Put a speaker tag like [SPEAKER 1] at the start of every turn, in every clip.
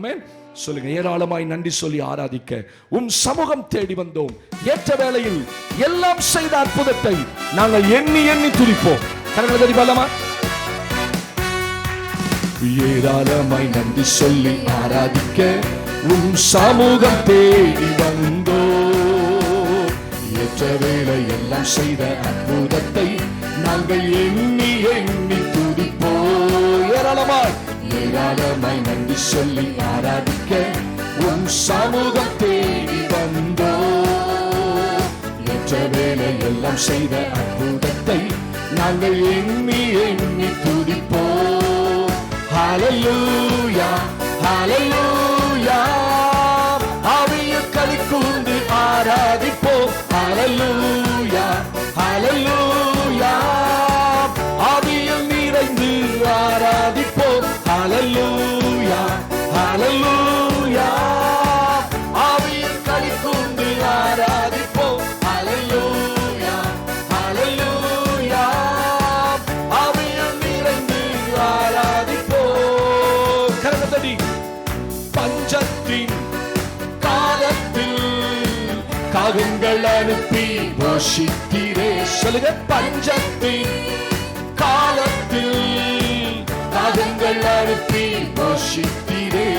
[SPEAKER 1] ஆமென். சொல்லுங்க, ஏராளமாய் நன்றி சொல்லி ஆராதிக்க உம் சமூகம் தேடி வந்தோம். ஏற்ற வேளையில் எல்லாம் செய்த அற்புதத்தை நாங்கள் எண்ணி எண்ணி துதிப்போம். கரங்களை தட்டி பாடலாமா? ஏராளமாய் நன்றி சொல்லி ஆராதிக்க உம் சமூகம் தேடி வந்தோம். ஏற்ற வேளை எல்லாம் செய்த அற்புதத்தை நாங்கள் எண்ணி எண்ணி துதிப்போம். ஏராளமாய் நன்றி சொல்லி ஆராதிக்க உம் சமூகம் தேடி வந்தோம். ஏற்ற வேளை எல்லாம் செய்த அற்புதத்தை நாங்கள் எண்ணி எண்ணி துதிப்போம். ஹல்லேலூயா ஹல்லேலூயா, ஆவியில் களி கூர்ந்து ஆராதிப்போம். ஹல்லேலூயா ஹல்லேலூயா, ஆவியில் நிறைந்து ஆராதிப்போம். ஹல்லேலூயா ஹல்லேலூயா, ஆவியில் களி கூர்ந்து ஆராதிப்போம். ஹல்லேலூயா ஹல்லேலூயா, ஆவியில் நிறைந்து ஆராதிப்போம். கரகதடி பஞ்சத்தின் காலத்தில் காகங்கள் அனுப்பி போஷித்தீரே. சொல்லுங்க, பஞ்சத்தின் காலத்தில் காகங்கள் அனுப்பி போஷித்தீரே.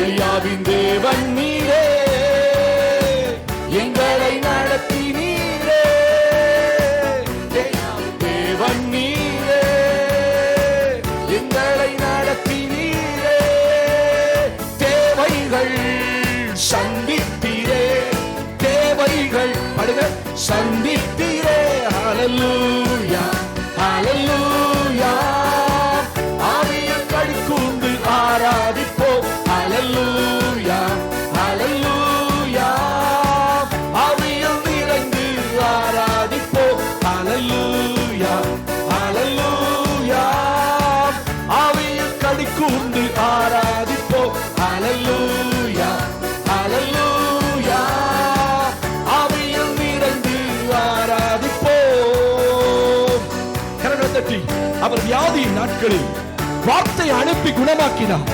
[SPEAKER 1] எலியாவின் தேவன் நீரே, எங்களை நடத்தினீரே. தேவன் நீரே, எங்களை நடத்தினீரே. தேவைகள் சந்தித்தீரே, தேவைகள் படுக சந்தித்தீரே. ஹல்லேலூயா ஹல்லேலூயா, ஆவியில் களி கூர்ந்து ஆராதிப்போம். ஹல்லேலூயா ஹல்லேலூயா, ஆவியில் நிறைந்து ஆராதிப்போம். ஹல்லேலூயா ஹல்லேலூயா, ஆவியில் களி கூர்ந்து ஆராதிப்போம். ஹல்லேலூயா ஹல்லேலூயா, ஆவியில் நிறைந்து ஆராதிப்போம். கரங்களை தட்டி, அவர் வியாதியின் நாட்களில் வார்த்தை அனுப்பி குணமாக்கினார்.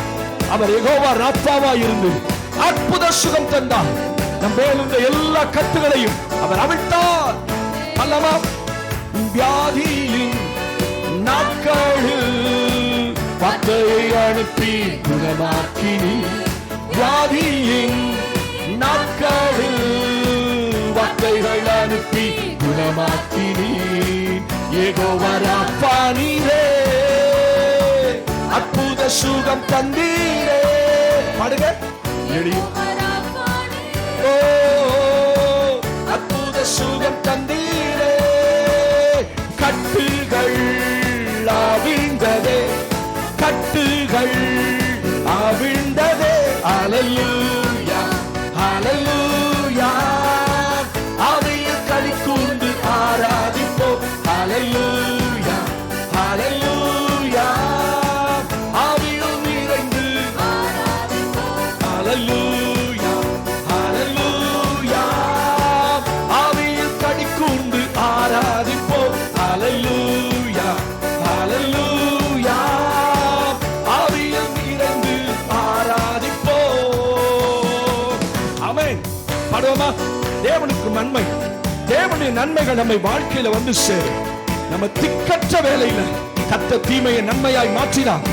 [SPEAKER 1] அவர் யெகோவா ராப்பாவா இருந்து அற்புத சுகம் தந்தார். நம் மேலுள்ள எல்லா கட்டுகளையும் அவர் அவிழ்த்தார். அல்லவா, வியாதியின் நாட்களில் வார்த்தையை அனுப்பி குணமாக்கினீர். வியாதியின் நாட்களில் வார்த்தைகள் அனுப்பி குணமாக்கினீர். யெகோவா ராப்பா நீரே, அற்புத சுகம் தந்தீரே. பாடுங்க, அற்புத சுகம் தந்தீரே. கட்டுகள் அவிழ்ந்ததே, கட்டுகள் அவிழ்ந்ததே. ஹல்லேலூயா ஹல்லேலூயா, ஆவியில் களி கூர்ந்து ஆராதிப்போம். ஹல்லேலூயா ஹல்லேலூயா, ஆவியில் நிறைந்து ஆராதிப்போம். ஹல்லேலூயா ஹல்லேலூயா, ஆவியில் களி கூர்ந்து ஆராதிப்போம். ஹல்லேலூயா ஹல்லேலூயா, ஆவியில் நிறைந்து ஆராதிப்போம். ஆமென். பாடுவோமா? தேவனுக்கு நன்மை, தேவனுடைய நன்மைகள் நம்ம வாழ்க்கையில வந்து சேரும். நம்ம திக்கற்ற வேலையில கர்த்தர் தீமையை நன்மையாய் மாற்றினார்.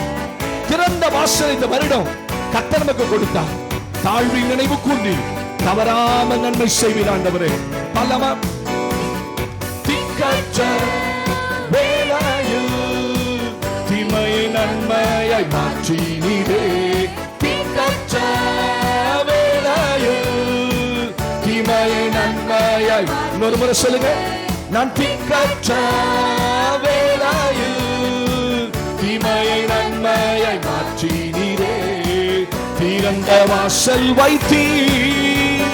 [SPEAKER 1] திறந்த வாசல் இந்த வருடம் கர்த்தர் நமக்கு கொடுத்தார். தாழ்வின் நினைவு கூர்ந்து தவறாம நன்மை செய்வீர் ஆண்டவரே. பல்லவா, திக்கற்ற வேலையில் தீமையை நன்மையாய் மாற்றினீரே. திக்கற்ற வேலையில் தீமையை நன்மையாய். இன்னொரு முறை சொல்லுங்க, நான் திக்கற்ற வேளையில் தீமையை நன்மையாய் மாற்றினீரே. திறந்த வாசல் வைத்தீர்,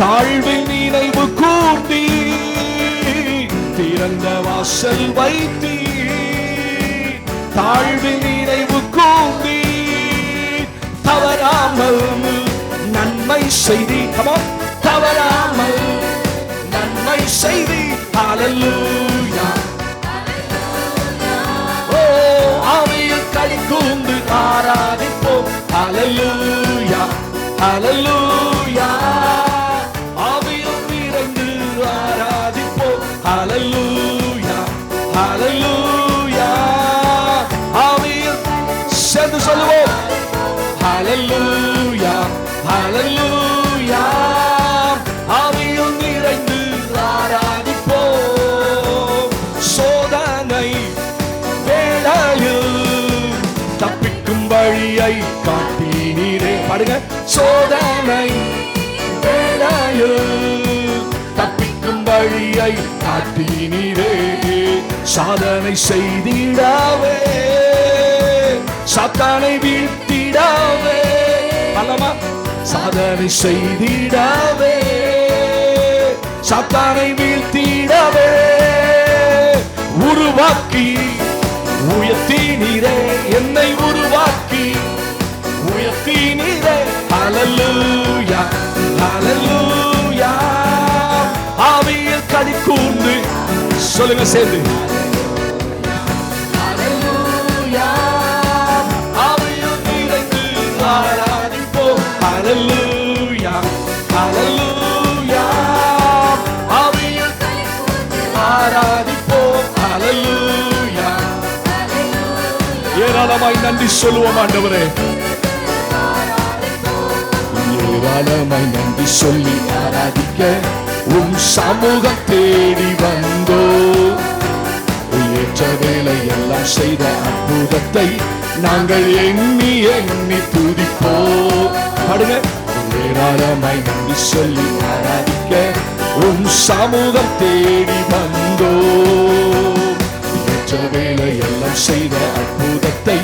[SPEAKER 1] தாழ்வில் நினைவு கூர்ந்தீர். திறந்த வாசல் வைத்தீர், தாழ்வில் நினைவு கூர்ந்தீர். தவறாமல் நன்மை செய்தீர். தவறாமல் நன்மை செய்தீர். ஹல்லேலூயா. ஓ, ஆவியில் களி கூர்ந்து ஆராதிப்போம். ஹல்லேலூயா. ஹalleluya. ஆவியில் நிறைந்து ஆராதிப்போம். ஹalleluya, ஹalleluya. ஆவியில் சேர்ந்து சொல்லுவோம். ஹalleluya, ஹalleluya. ஆவியில் நிறைந்து ஆராதிப்போம். சோதனை வேளையில் தப்பிக்கும் வழியை காட்டினீரே. பாடுங்க. சோதனை வேளையில் தப்பிக்கும் வழியை காட்டினீரே. சாதனை செய்திடாவே, சாத்தானை வீழ்த்திடாவே. பலமா. சாதனை செய்திடாவே, சாத்தானை வீழ்த்திடாவே. உருவாக்கி உயர்த்தினீரே, என்னை உருவாக்கி உயர்த்தினீரே. ஹalleluya, ஹalleluya. ஆவியில் களி கூர்ந்து சொல்லுங்க சேர்ந்து. ஹalleluya. ஆவியில் நிறைந்து ஆராதிப்போம். ஹalleluya, ஹalleluya. ஆவியில் களி கூர்ந்து ஆராதிப்போம். ஹalleluya. ஏராளமாய் நன்றி சொல்லுவோம் ஆண்டவரே. ஏராளமாய் நன்றி சொல்லி ஆராதிக்க உம் சமூகம் தேடி வந்தோ. ஏற்ற வேலை எல்லாம் செய்த அற்புதத்தை நாங்கள் எண்ணி எண்ணி துதிப்போம். பாடுங்க. ஏராளமாய் நன்றி சொல்லி ஆராதிக்க உம் சமூகம் தேடி வந்தோ. ஏற்ற வேலை எல்லாம் செய்த அற்புதத்தை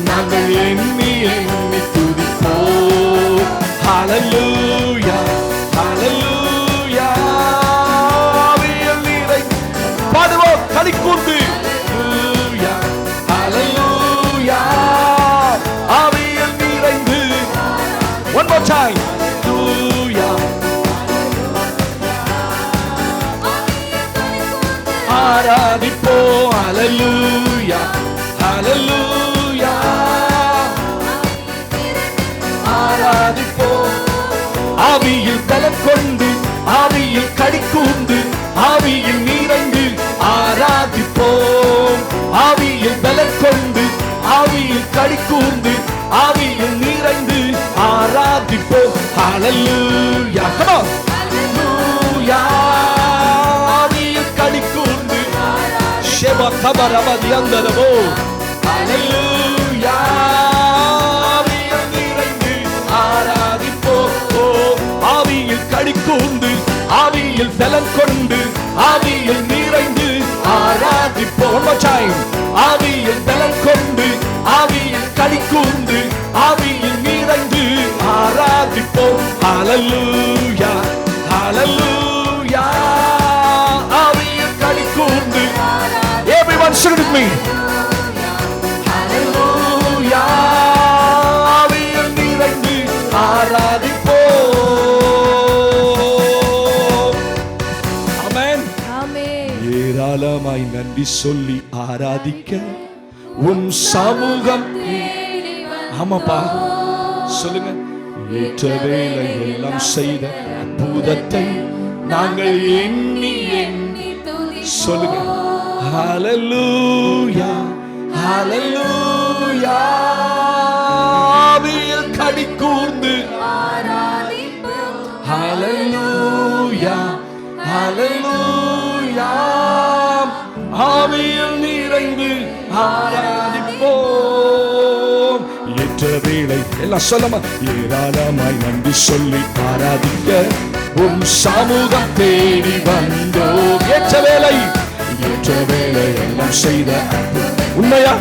[SPEAKER 1] நாங்கள் எண்ணி எண்ணி துதிப்போம். ஹalleluya, ஹalleluya. ஆவியில் நிறைந்து பாடுவோம் களி கூர்ந்து. ஹalleluya, ஹalleluya. ஆவியில் நிறைந்து one more time. ஹalleluya. ஆராதிப்போம். ஹalleluya, ஹalleluya. ஆராதிப்போம். ஆவியில் பலம் கொண்டு, ஆவியில் களி கூர்ந்து, ஆவியில் நிறைந்து ஆராதிப்போம். ஆவியில் பலம் கொண்டு, ஆவியில் களி கூர்ந்து, ஆவியில் நிறைந்து ஆராதிப்போம். ஹalleluya. come on. ஹalleluya. ஆவியில் களி கூர்ந்து ஷெபா கபரபதி அந்தரவோ. ஹalleluya. ஆவியில் நிறைந்து ஆராதிப்போம். ஆவியில் களி கூர்ந்து, ஆவியில் பலம் கொண்டு, ஆவியில் நிறைந்து ஆராதிப்போம். one more time. ஆவியில் பலம் கொண்டு, ஆவியில் களி கூர்ந்து, ஆவியில் நிறைந்து ஆராதிப்போம். ஹalleluya, ஹalleluya. ஆவியில் களி கூர்ந்து. Everyone sing with me. ஹalleluya. ஆவியில் நிறைந்து ஆராதிப்போம். ஆமென், ஆமென். ஏராளமாய் நன்றி சொல்லி ஆராதிக்க உம் சமூகம். ஆமாப்பா சொல்லுங்க. ஏற்ற வேலை எல்லாம் செய்த அற்புதத்தை நாங்கள் எண்ணி எண்ணி சொல்லுங்க. ஹalleluya, ஹalleluya. ஆவியில் களி கூர்ந்து ஆராதிப்போம். ஹalleluya, ஹalleluya. ஆவியில் நிறைந்து ஆராதிப்போம். ஏற்ற வேளை எல்லாம் சொல்லமா. ஏராளமாய் நன்றி சொல்லி ஆராதிக்க உம் சமூகம் தேடி வந்தோம். ஏற்ற வேளை, ஏற்ற வேளை எல்லாம் செய்த உண்மையா.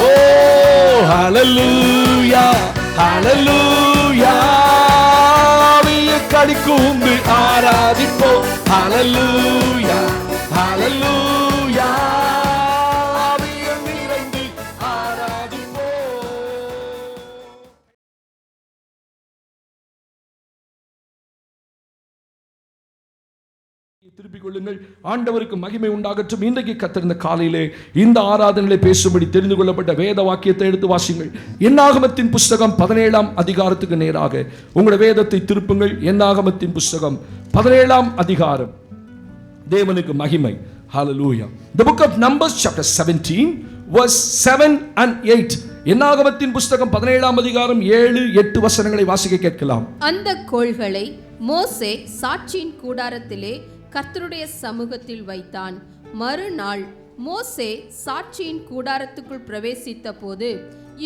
[SPEAKER 1] ஓ ஹalleluya, ஹalleluya. ஆவியில் களி கூர்ந்து ஆராதிப்போம். ஹalleluya, ஹalleluya. ஆவியில் நிறைந்து ஆராதிப்போம். திருப்பிக் கொள்ளுங்கள். ஆண்டவருக்கு மகிமை உண்டாகட்டும். இன்றைக்கு கத்திருந்த காலையிலே இந்த ஆராதனையிலே பேசும்படி தெரிந்து கொள்ளப்பட்ட வேத வாக்கியத்தை எடுத்து வாசிங்கள். என்னாகமத்தின் புஸ்தகம் 17ஆம் அதிகாரத்துக்கு நேராக உங்களுடைய வேதத்தை திருப்புங்கள். என்னாகமத்தின் புஸ்தகம் 17ஆம் அதிகாரம். தேவனுக்கு மகிமை. Hallelujah. The book of Numbers chapter 17 verse 7 and 8. என்னாகமத்தின் புஸ்தகம் 17ஆம் அதிகாரம் 7-8 வசனங்களை வாசிக்க கேட்கலாம்.
[SPEAKER 2] அந்த கோல்களை மோசே சாட்சியின் கூடாரத்திலே கர்த்தருடைய சமூகத்தில் வைத்தான். மறுநாள் மோசே சாட்சியின் கூடாரத்துக்குள் பிரவேசித்த போது,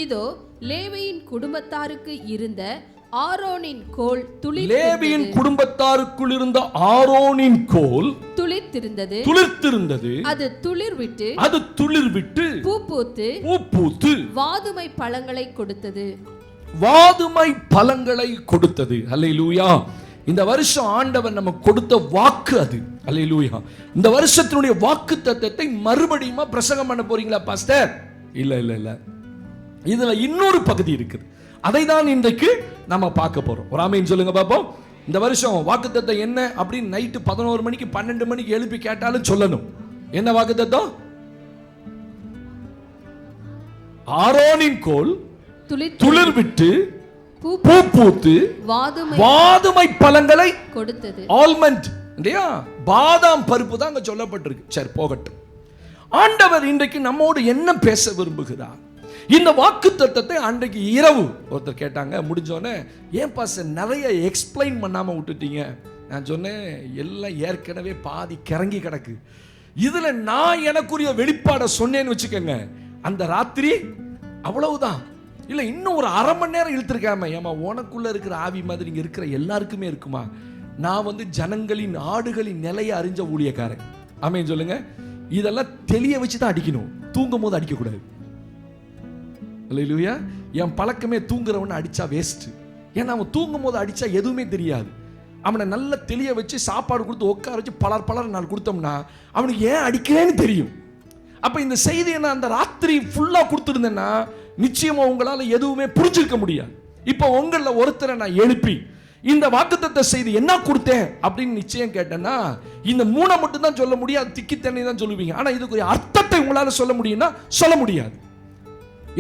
[SPEAKER 2] இதோ லேவியின் குடும்பத்தாருக்கு இருந்த ஆரோனின் கோல்
[SPEAKER 1] லேவியின் குடும்பத்தாருக்குள் இருந்த ஆரோனின் கோல் துளிர்த்திருந்தது. அது துளிர்விட்டு பூ பூத்து
[SPEAKER 2] வாதுமை பழங்களை
[SPEAKER 1] கொடுத்தது. அல்லேலூயா. இந்த வருஷம் ஆண்டவர் நமக்கு கொடுத்த வாக்கு அது. அல்லேலூயா. இந்த வருஷத்தினுடைய வாக்குத்தத்தத்தை மறுபடியும் பிரசங்கம் பண்ண போறீங்களா பாஸ்டர்? இல்ல. இதுல இன்னொரு பகுதி இருக்குது. அதை தான் இன்றைக்கு நம்ம பார்க்க போறோம். ஒரு ஆமென் சொல்லுங்க பாப்போம். இந்த வருஷம் வாக்குத்தத்தம் என்ன அப்படின்னு நைட்டு 11 மணிக்கு 12 மணிக்கு எழுப்பி கேட்டாலும் சொல்லணும். என்ன வாக்குத்தத்தம்? ஆரோனின் கோல் துளிர்விட்டு பூ பூத்து வாதுமை பழங்களை
[SPEAKER 2] கொடுத்தது.
[SPEAKER 1] ஆல்மண்ட் இல்லையா? பாதாம் பருப்பு தான் அங்க சொல்லப்பட்டிருக்கு. சரி, போகட்டும். ஆண்டவர் இன்றைக்கு நம்மோடு என்ன பேச விரும்புகிறார்? இந்த வாக்குத்தத்தத்தை அன்றைக்கு இரவு ஒருத்தர் கேட்டாங்க. முடிஞ்சோடனே ஏன் பாஸ்டர் நிறைய எக்ஸ்பிளைன் பண்ணாம விட்டுட்டீங்க? நான் சொன்னேன், எல்லாம் ஏற்கனவே பாதி கிறங்கி கிடக்கு. இதுல நான் எனக்குரிய வெளிப்பாடை சொன்னேன்னு வச்சுக்கோங்க, அந்த ராத்திரி அவ்வளவுதான். இல்ல இன்னும் ஒரு அரை மணி நேரம் இழுத்துருக்காம, ஏமா உனக்குள்ள இருக்கிற ஆவி மாதிரி இங்க இருக்கிற எல்லாருக்குமே இருக்குமா? நான் ஜனங்களின் ஆடுகளின் நிலையை அறிஞ்ச ஊழியக்காரன். ஆமென் சொல்லுங்க. இதெல்லாம் தெளிய வச்சுதான் அடிக்கணும், தூங்கும் போது அடிக்க கூடாது. அல்லேலூயா. என் பழக்கமே தூங்குறவனை அடிச்சா வேஸ்ட். ஏன்னா அவன் தூங்கும் போது அடிச்சா எதுவுமே தெரியாது. அவனை நல்லா தெளிய வச்சு சாப்பாடு கொடுத்து உட்கார வச்சு பலர் நாள் கொடுத்தோம்னா அவனுக்கு ஏன் அடிக்கிறேன்னு தெரியும். அப்ப இந்த செய்தியை நான் அந்த ராத்திரி ஃபுல்லா கொடுத்துருந்தேன்னா நிச்சயமா உங்களால எதுவுமே புரிஞ்சிருக்க முடியாது. இப்ப உங்கள ஒருத்தரை நான் எழுப்பி இந்த வாக்குத்தத்த செய்தி என்ன கொடுத்தேன் அப்படின்னு நிச்சயம் கேட்டேன்னா இந்த 3 மட்டும் தான் சொல்ல முடியாது, திக்கி தண்ணி தான் சொல்லுவீங்க. ஆனா இதுக்கு அர்த்தத்தை உங்களால சொல்ல முடியும்னா சொல்ல முடியாது.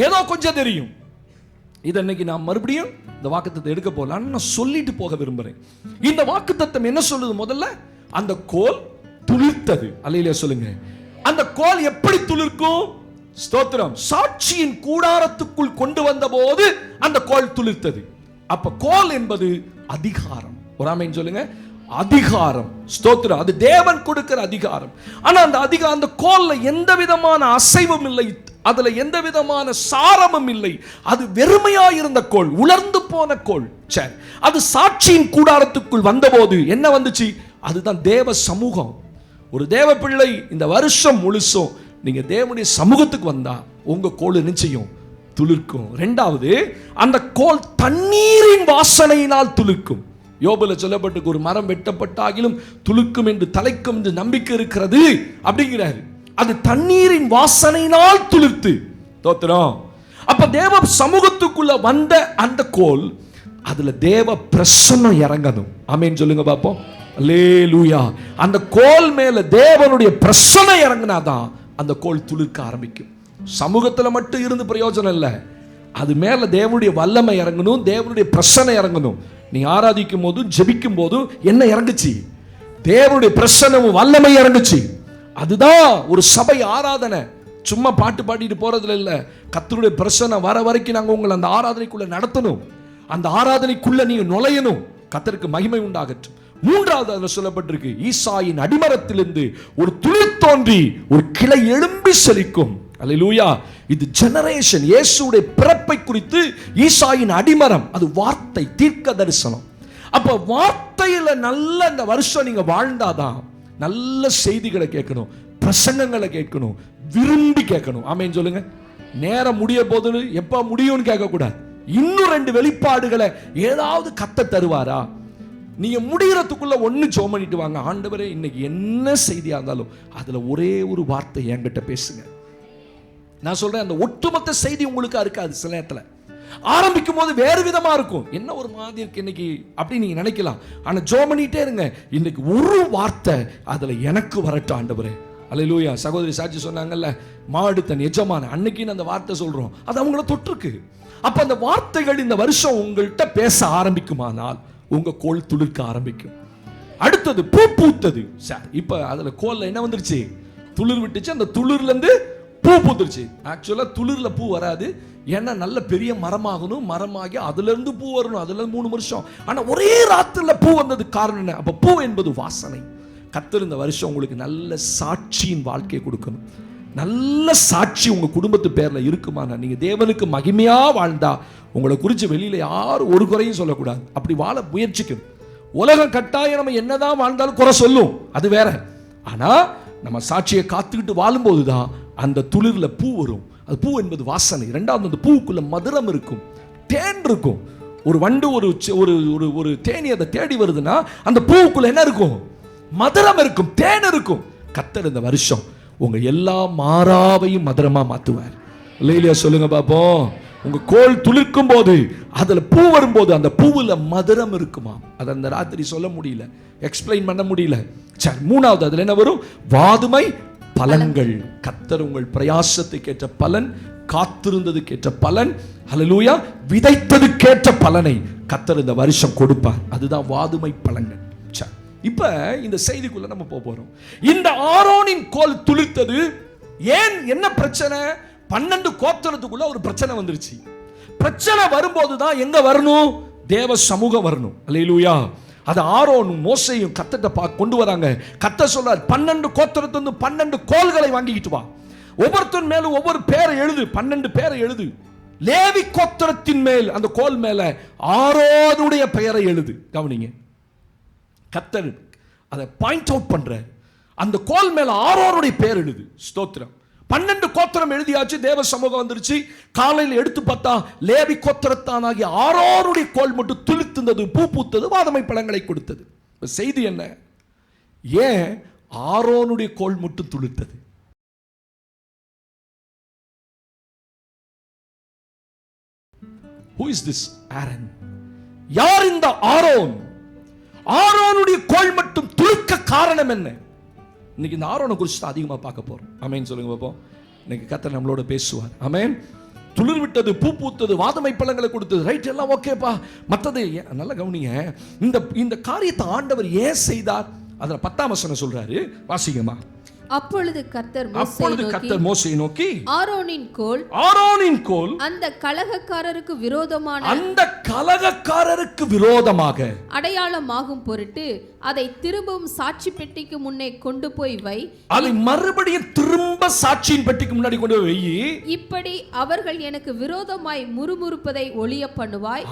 [SPEAKER 1] ஏதோ கொஞ்சம் தெரியும். இது இன்னைக்கு நான் மறுபடியும் இந்த வாக்குத்தத்தை எடுக்க போகலாம். நான் சொல்லிட்டு போக விரும்புறேன். இந்த வாக்குத்தத்தம் என்ன சொல்லுது? முதல்ல அந்த கோல் துளிர்த்தது. அல்லேலூயா சொல்லுங்க. அந்த கோல் எப்படி துளிர்க்கும்? ஸ்தோத்திரம். சாட்சியின் கூடாரத்துக்குள் கொண்டு வந்த போது அந்த கோல் துளிர்த்தது. அப்ப கோல் என்பது அதிகாரம். ஒரு ஆமென் சொல்லுங்க. அதிகாரம். ஸ்தோத்திரம். அது தேவன் கொடுக்கிற அதிகாரம். ஆனா அந்த கோல்ல எந்த விதமான அசைவும் இல்லை, அதுல எந்த விதமான சாரமும் இல்லை. அது வெறுமையா இருந்த கோல், உலர்ந்து போன கோல். சரி, அது சாட்சியின் கூடாரத்துக்குள் வந்தபோது என்ன வந்துச்சு? அதுதான் தேவ சமூகம். ஒரு தேவ பிள்ளை இந்த வருஷம் முழுசும் நீங்க தேவனுடைய சமூகத்துக்கு வந்தா உங்க கோல் நிச்சயம் துளிர்க்கும். இரண்டாவது, அந்த கோல் தண்ணீரின் வாசனையினால் துளிர்க்கும். யோபுல சொல்லப்பட்டு ஒரு மரம் வெட்டப்பட்டாகிலும் துளுக்கும் என்று தலைக்கும் என்று நம்பிக்கை இருக்கிறது அப்படிங்கிறாரு. அது தண்ணீரின் வாசனையினால் துளிர்த்து. தோத்திரம். அப்ப தேவ சமூகத்துக்குள்ள வந்த அந்த கோல், அதுல தேவ பிரசன்னம் இறங்கணும். ஆமென் சொல்லுங்க பாப்போம். அல்லேலூயா. அந்த கோல் மேல தேவனுடைய பிரசன்னம் இறங்கினாதான் அந்த கோல் துளிர்க்க ஆரம்பிக்கும். சமூகத்துல மட்டும் இருந்து பிரயோஜனம் இல்லை, அது மேல தேவனுடைய வல்லமை இறங்கணும், தேவனுடைய பிரசன்னம் இறங்கணும். நீ ஆராதிக்கும் போதும் ஜெபிக்கும் போதும் என்ன இறங்குச்சு? தேவனுடைய பிரசன்னமும் வல்லமை இறங்குச்சு. அதுதான் ஒரு சபை ஆராதனை. சும்மா பாட்டு பாடிட்டு போறதுல இல்ல, கர்த்தருடைய பிரசன்னம் வர வரைக்கும் நாங்க உங்களை அந்த ஆராதனைக்குள்ள நடத்தணும். அந்த ஆராதனைக்குள்ள நீங்க நுழையணும். கர்த்தருக்கு மகிமை உண்டாகட்டும். மூன்றாவது அதுல சொல்லப்பட்டிருக்கு, ஈசாயின் அடிமரத்திலிருந்து ஒரு துளிர் தோன்றி ஒரு கிளை எழும்பி செழிக்கும். அல்லேலூயா. இது ஜெனரேஷன். இயேசுவுடைய பிறப்பை குறித்து ஈசாயின் அடிமரம், அது வார்த்தை, தீர்க்க தரிசனம். அப்ப வார்த்தையில நல்ல இந்த வருஷம் நீங்க வாழ்ந்தாதான் நல்ல செய்திகளை கேட்கணும், பிரசங்கங்களை கேட்கணும், விரும்பி கேட்கணும். ஆமென் சொல்லுங்க. நேரம் முடிய போது எப்ப முடியும்னு கேட்க கூடாது. இன்னும் 2 வெளிப்பாடுகளை ஏதாவது கத்த தருவாரா? நீங்க முடிகிறதுக்குள்ள ஒண்ணு ஜெபம் பண்ணிட்டு வாங்க. ஆண்டவரே, இன்னைக்கு என்ன செய்தியா இருந்தாலும் அதுல ஒரே ஒரு வார்த்தை என்கிட்ட பேசுங்க. நான் சொல்றேன், அந்த ஒட்டுமொத்த செய்தி உங்களுக்கு இருக்காது. சில நேரத்துல ஆரம்பிக்கும் போது வேறு விதமா இருக்கும். என்ன ஒரு மாதிரி இருக்கு இன்னைக்கு அப்படி நீங்க நினைக்கலாம். ஆனா ஜெபம் பண்ணிட்டே இருங்க. இன்னைக்கு ஒரு வார்த்தை அதுல எனக்கு வரட்டும் ஆண்டவரே. அல்லேலூயா. சகோதரி சாட்சி சொன்னாங்கல்ல, மாடு தன் எஜமான அன்னைக்கு அந்த வார்த்தை சொல்றோம், அது அவங்கள தொற்றுக்கு. அப்ப அந்த வார்த்தைகள் இந்த வருஷம் உங்கள்கிட்ட பேச ஆரம்பிக்குமானால் உங்க கோல் துளிர்க்க ஆரம்பிக்கும். அடுத்தது பூ பூத்தது. இப்ப அதுல கோல்ல என்ன வந்துருச்சு? துளிர் விட்டுச்சு. அந்த துளிர்ல இருந்து பூ பூத்துருச்சு. ஆக்சுவலா துளிர்ல பூ வராது, ஏன்னா நல்ல பெரிய மரமாகணும், மரமாகி அதுல இருந்து பூ வரணும், அதுல 3 வருஷம். ஆனா ஒரே ராத்திரில பூ வந்தது காரணம் என்ன? அப்ப பூ என்பது வாசனை. கர்த்தர் இந்த வருஷம் உங்களுக்கு நல்ல சாட்சியின் வாழ்க்கையை கொடுக்கணும். நல்ல சாட்சி உங்க குடும்பத்து பேர்ல இருக்குமானா, நீங்க தேவனுக்கு மகிமையா வாழ்ந்தா உங்களை குறித்து வெளியில யாரும் ஒரு குறையும் சொல்லக்கூடாது. அப்படி வாழ முயற்சிக்கணும். உலகம் கட்டாயம் நம்ம என்னதான் வாழ்ந்தாலும் குறை சொல்லும், அது வேற. ஆனா நம்ம சாட்சியை காத்துக்கிட்டு வாழும்போது தான் அந்த துளிர்ல பூ வரும். அது பூ என்பது வாசனை. இரண்டாவது, அந்த பூவுக்குள்ள மதுரம் இருக்கும், தேன் இருக்கும். ஒரு வண்டு ஒரு தேனி அதை தேடி வருதுன்னா அந்த பூவுக்குள்ள என்ன இருக்கும்? மதுரம் இருக்கும், தேன் இருக்கும். கர்த்தர் இந்த வருஷம் உங்க எல்லா மாறாவையும் மதுரமா மாத்துவார். இல்லையா? சொல்லுங்க பாப்போம். உங்க கோல் துளிர்க்கும் போது அதுல பூ வரும்போது அந்த பூவுல மதுரம் இருக்குமா? அது அந்த ராத்திரி சொல்ல முடியல, எக்ஸ்பிளைன் பண்ண முடியல. சரி, மூணாவது அதுல என்ன வரும்? வாதுமை பலன்கள். கர்த்தர் உங்கள் பிரயாசத்துக்கு ஏற்ற பலன், காத்திருந்ததுக்கு ஏற்ற பலன், ஹல்லேலூயா, விதைத்ததுக்கேற்ற பலனை கர்த்தர் இந்த வருஷம் கொடுப்பார். அதுதான் வாதுமை பலன்கள். சரி, இப்ப இந்த செய்திக்குள்ள நம்ம போறோம். இந்த ஆரோனின் கோல் துளிர்த்தது. ஏன்? என்ன பிரச்சனை? 12 கோத்திரத்துக்குள்ள ஒரு பிரச்சனை வந்துருச்சு. பிரச்சனை வரும்போது தான் எங்க வரணும்? தேவ சமூகம் வரணும். அல்லேலூயா. அது ஆரோனும் மோசேயும் கர்த்தர்ட்ட கொண்டு வராங்க. கர்த்தர் சொல்றார், 12 கோத்திரத்திலிருந்து 12 கோல்களை வாங்கிட்டு வா, ஒவ்வொருத்தன் மேலும் ஒவ்வொரு பேரை எழுது, 12 பேரை எழுது. லேவி கோத்திரத்தின் மேல் அந்த கோல் மேல ஆரோனுடைய பெயரை எழுது. கவனிங்க, கர்த்தர் அதை பாயிண்ட் அவுட் பண்ற. அந்த கோல் மேல ஆரோனுடைய பெயர் எழுது. ஸ்தோத்திரம். 12 கோத்திரம் எழுதியாச்சு. தேவ சமூகம் வந்துருச்சு. காலையில் எடுத்து பார்த்தா லேவி கோத்திரத்தானாகிய ஆரோனுடைய கோல் மட்டும் துளிர்த்தது, பூ பூத்தது, வாதுமை பழங்களை கொடுத்தது. செய்தி என்ன? ஏன் ஆரோனுடைய கோல் மட்டும் துளிர்த்தது? Who is this Aaron? யார் இந்த ஆரோன்? ஆரோனுடைய கோல் மட்டும் துளிர்க்க காரணம் என்ன? இன்னைக்கு இந்த ஆரோனை குறித்து தான் அதிகமாக பார்க்க போறோம். ஆமென் சொல்லுங்க பாப்போம். இன்னைக்கு கர்த்தர் நம்மளோட பேசுவார். ஆமென். துளிர் விட்டது, பூ பூத்தது, வாதுமை பழங்களை கொடுத்தது, ரைட், எல்லாம் ஓகேப்பா. மற்றது நல்லா கவனிங்க. இந்த காரியத்தை ஆண்டவர் ஏன் செய்தார்? அதில் 10ஆம் வசனம் சொல்றாரு, வாசிங்கம்மா.
[SPEAKER 2] அப்பொழுது கர்த்தர்
[SPEAKER 1] மோசேயை நோக்கி,
[SPEAKER 2] ஆரோனின் கோல் அந்த கலகக்காரருக்கு விரோதமாக அடையாளமாகும் பொருட்டு அதை திரும்பவும் சாட்சி பெட்டிக்கு முன்னே கொண்டு போய் வை.
[SPEAKER 1] அதை மறுபடியும் திரும்ப சாட்சியின் பெட்டிக்கு முன்னாடி கொண்டு போய் வை.
[SPEAKER 2] இப்படி அவர்கள் எனக்கு விரோதமாய் முறுமுறுப்பதை ஒழிய பண்ணுவாய்.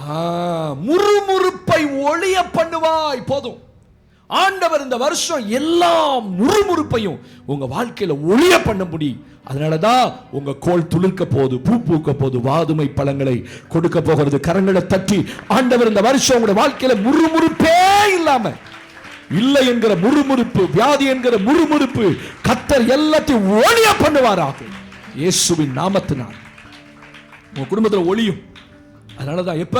[SPEAKER 1] முறுமுறுப்பை ஒழிய பண்ணுவாய். போதும். ஆண்டவர் இந்த வருஷம் எல்லா முறுமுறுப்பையும் உங்க வாழ்க்கையில ஒளிய பண்ண முடியும். அதனாலதான் உங்க கோல் துளிர்க்க போது, பூ பூக்க போது, வாதுமை பழங்களை கொடுக்க போகிறது. கரங்களை தட்டி, ஆண்டவர் இந்த வருஷம் உங்களுடைய வாழ்க்கையில முறுமுறுப்பே இல்லாம, இல்லை என்கிற முறுமுறுப்பு, வியாதி என்கிற முறுமுறுப்பு, கர்த்தர் எல்லாத்தையும் ஒளிய பண்ணுவாராக இயேசுவின் நாமத்தினால். உங்க குடும்பத்தில் ஒளியும். அதனாலதான் எப்ப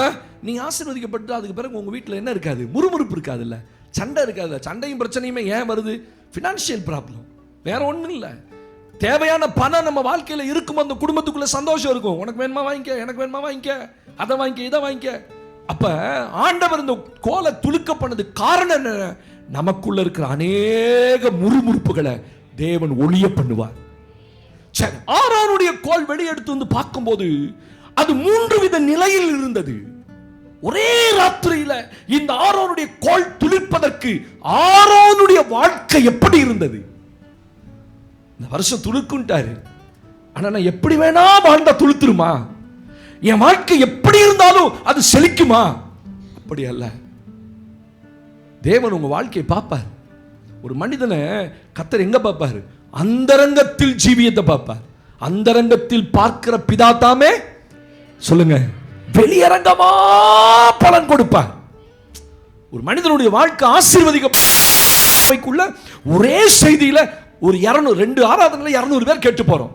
[SPEAKER 1] நீங்க ஆசீர்வதிக்கப்பட்டு அதுக்கு பிறகு உங்க வீட்டில் என்ன இருக்காது? முறுமுறுப்பு இருக்காது, இல்ல சண்டை இருக்காது. சண்டையும் பிரச்சனையுமே ஏன் வருது? பினான்சியல் ப்ராப்ளம், வேற ஒண்ணும் இல்லை. தேவையான பணம் நம்ம வாழ்க்கையில இருக்கும், அந்த குடும்பத்துக்குள்ள சந்தோஷம் இருக்கும். உனக்கு வேணுமா வாங்கிக்க, எனக்கு வேணுமா வாங்கிக்க, அதை வாங்கிக்க, இதை வாங்கிக்க. அப்ப ஆண்டவர் இந்த கோலை துளுக்க பண்ணது காரணம் என்ன? நமக்குள்ள இருக்கிற அநேக முறுமுறுப்புகளை தேவன் ஒளிய பண்ணுவார். சரி, ஆரோனுடைய கோல் வெளியெடுத்து வந்து பார்க்கும்போது அது 3 வித நிலையில் இருந்தது. ஒரே ராத்திரியில இந்த ஆரோனுடைய கோல் துளிர்ப்பதற்கு ஆரோனுடைய வாழ்க்கை எப்படி இருந்தது? இந்த வருஷம் துளுக்குண்டாரு. ஆனா நான் எப்படி வேணா வாழ்ந்தா துளுத்துருமா? என் வாழ்க்கை எப்படி இருந்தாலும் அது செழிக்குமா? அப்படி அல்ல. தேவன் உங்க வாழ்க்கையை பார்ப்பார். ஒரு மனிதனை கர்த்தர் எங்க பார்ப்பாரு? அந்தரங்கத்தில் ஜீவியத்தை பார்ப்பார். அந்தரங்கத்தில் பார்க்கிற பிதா தாமே சொல்லுங்க வெளியரங்கமா பலன் கொடுப்பார். ஒரு மனிதனுடைய வாழ்க்கை ஆசீர்வதிக்குள்ள ஒரே செய்தியில ஒரு 200 ஆராதனையில 200 பேர் கேட்டு போறோம்.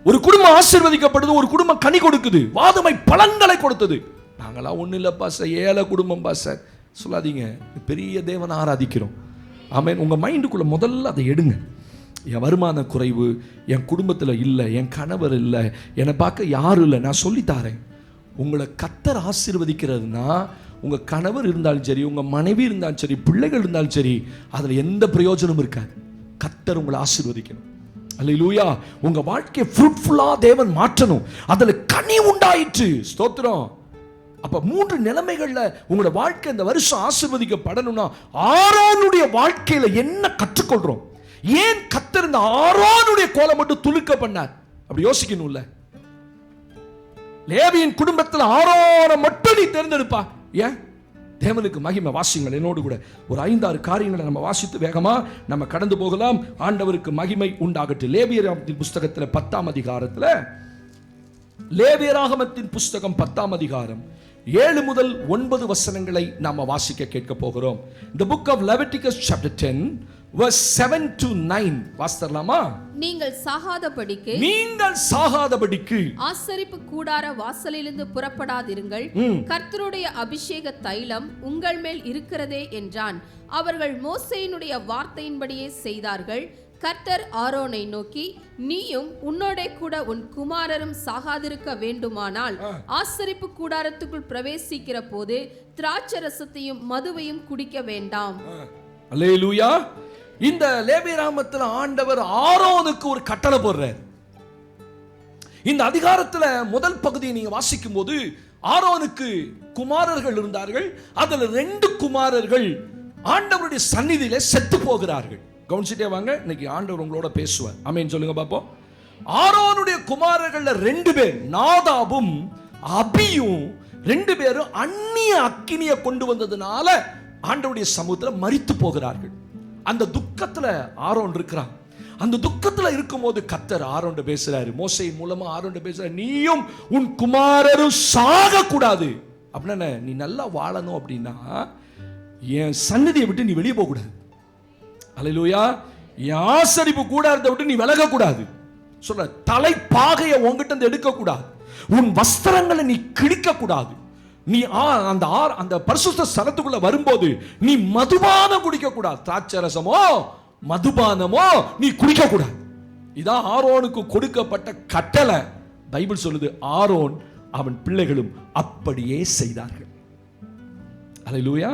[SPEAKER 1] ஒரு குடும்பம் ஆசீர்வதிக்கப்படுது, ஒரு குடும்பம் கனி கொடுக்குது, வாதுமை பலன்களை கொடுத்தது. நாங்களாம் ஒன்றும் இல்லை பாஸ்டர், ஏழை குடும்பம் பாஸ்டர் சொல்லாதீங்க, பெரிய தேவனை ஆராதிக்கிறோம். ஆமென். உங்கள் மைண்டுக்குள்ளே முதல்ல அதை எடுங்க. என் வருமான குறைவு, என் குடும்பத்தில் இல்லை, என் கணவர் இல்லை, என்னை பார்க்க யாரும் இல்லை. நான் சொல்லித்தாரேன், உங்களை கர்த்தர் ஆசீர்வதிக்கிறதுனா உங்கள் கணவர் இருந்தாலும் சரி, உங்கள் மனைவி இருந்தாலும் சரி, பிள்ளைகள் இருந்தாலும் சரி, அதில் எந்த பிரயோஜனமும் இருக்காது. கர்த்தர் உங்களை ஆசீர்வதிக்கணும். அல்லேலூயா. உங்க வாழ்க்கையை ஃப்ரூட்ஃபுல்லா தேவன் மாற்றணும். அதுல கனி உண்டாயிற்று. ஸ்தோத்திரம். அப்ப 3 நிலைமைகள்ல உங்களோட வாழ்க்கை இந்த வருஷம் ஆசீர்வதிக்கப்படணும்னா ஆரோனுடைய வாழ்க்கையில என்ன கற்றுக்கொள்றோம்? ஏன் கர்த்தர் இந்த ஆரோனுடைய கோலை மட்டும் துலுக்க பண்ணார்? அப்படி யோசிக்கணும்ல. லேவியின் குடும்பத்தில் ஆரோனை மட்டும் நீ தேர்ந்தெடுப்பா. ஏன்? தேவனுக்கு மகிமை. வாசிங்கள் என்னோடு கூட ஒரு 5-6 காரியங்களை நம்ம வாசித்து வேகமா நம்ம கடந்து போகலாம். ஆண்டவருக்கு மகிமை உண்டாகட்டும். லேவியராகமத்தின் புஸ்தகத்தில் 10ஆம் அதிகாரத்தில், லேவியராகமத்தின் புஸ்தகம் 10ஆம் அதிகாரம் 7 முதல் 9 வசனங்களை நாம வாசிக்க கேட்க போகிறோம். The book of Leviticus chapter 10 verse 7 to 9 வாசித்தரலாமா?
[SPEAKER 2] நீங்கள் சாகாதபடிக்கு
[SPEAKER 3] ஆசரிப்பு கூடார வாசலிலிருந்து புறப்படாதிருங்கள், கர்த்தருடைய அபிஷேக தைலம் உங்கள் மேல் இருக்கிறதே என்றான். அவர்கள் மோசேயினுடைய வார்த்தையின்படியே செய்தார்கள். கர்த்தர் ஆரோனை நோக்கி, நீயும் உன்னோட கூட உன் குமாரரும் சாகாதிருக்க வேண்டுமானால் ஆசரிப்பு கூடாரத்துக்குள் பிரவேசிக்கிற போது திராட்சரசத்தையும் மதுவையும் குடிக்க வேண்டாம்.
[SPEAKER 1] அல்லேலூயா. இந்த லேவியராகமத்தில் ஆண்டவர் ஆரோனுக்கு ஒரு கட்டளை போடுறார். இந்த அதிகாரத்தில் முதல் பகுதியை நீங்க வாசிக்கும் போது ஆரோனுக்கு குமாரர்கள் இருந்தார்கள். அதுல 2 குமாரர்கள் ஆண்டவருடைய சந்நிதியிலே செத்து போகிறார்கள். கவனிச்சுட்டே வாங்க, இன்னைக்கு ஆண்டவர் உங்களோட பேசுவார். ஆமென் சொல்லுங்க பாப்போம். ஆரோனுடைய குமாரர்கள்ல 2 பேர், நாதாபும் அபியும், 2 பேரும் அந்நிய அக்கினியை கொண்டு வந்ததுனால ஆண்டவருடைய சமூகத்தில் மரித்து போகிறார்கள். அந்த துக்கத்துல ஆரோன் இருக்கிறான். அந்த துக்கத்துல இருக்கும்போது கர்த்தர் ஆரோன்ட பேசுறாரு, மோசேயின் மூலமா ஆரோன்ட பேசுறாரு, நீயும் உன் குமாரரும் சாக கூடாது. அப்படின்னா நீ நல்லா வாழணும் அப்படின்னா என் சன்னதியை விட்டு நீ வெளியே போக கூடாது. அல்லேலூயா. என் ஆசரிப்பு கூடாரத்தை விட்டு நீ விலக கூடாது. சொல்ற தலைப்பாகையை உன்கிட்ட இருந்து எடுக்க கூடாது. உன் வஸ்திரங்களை நீ கிழிக்க கூடாது. நீ அந்த பரிசுத்த ஸ்தலத்துக்குள்ள வரும்போது நீ மதுபானம் குடிக்க கூடாது. திராட்சரசமோ மதுபானமோ நீ குடிக்க கூடாது. இதான் ஆரோனுக்கு கொடுக்கப்பட்ட கட்டளை. பைபிள் சொல்லுது, ஆரோன் அவன் பிள்ளைகளும் அப்படியே செய்தார்கள். அல்லேலூயா.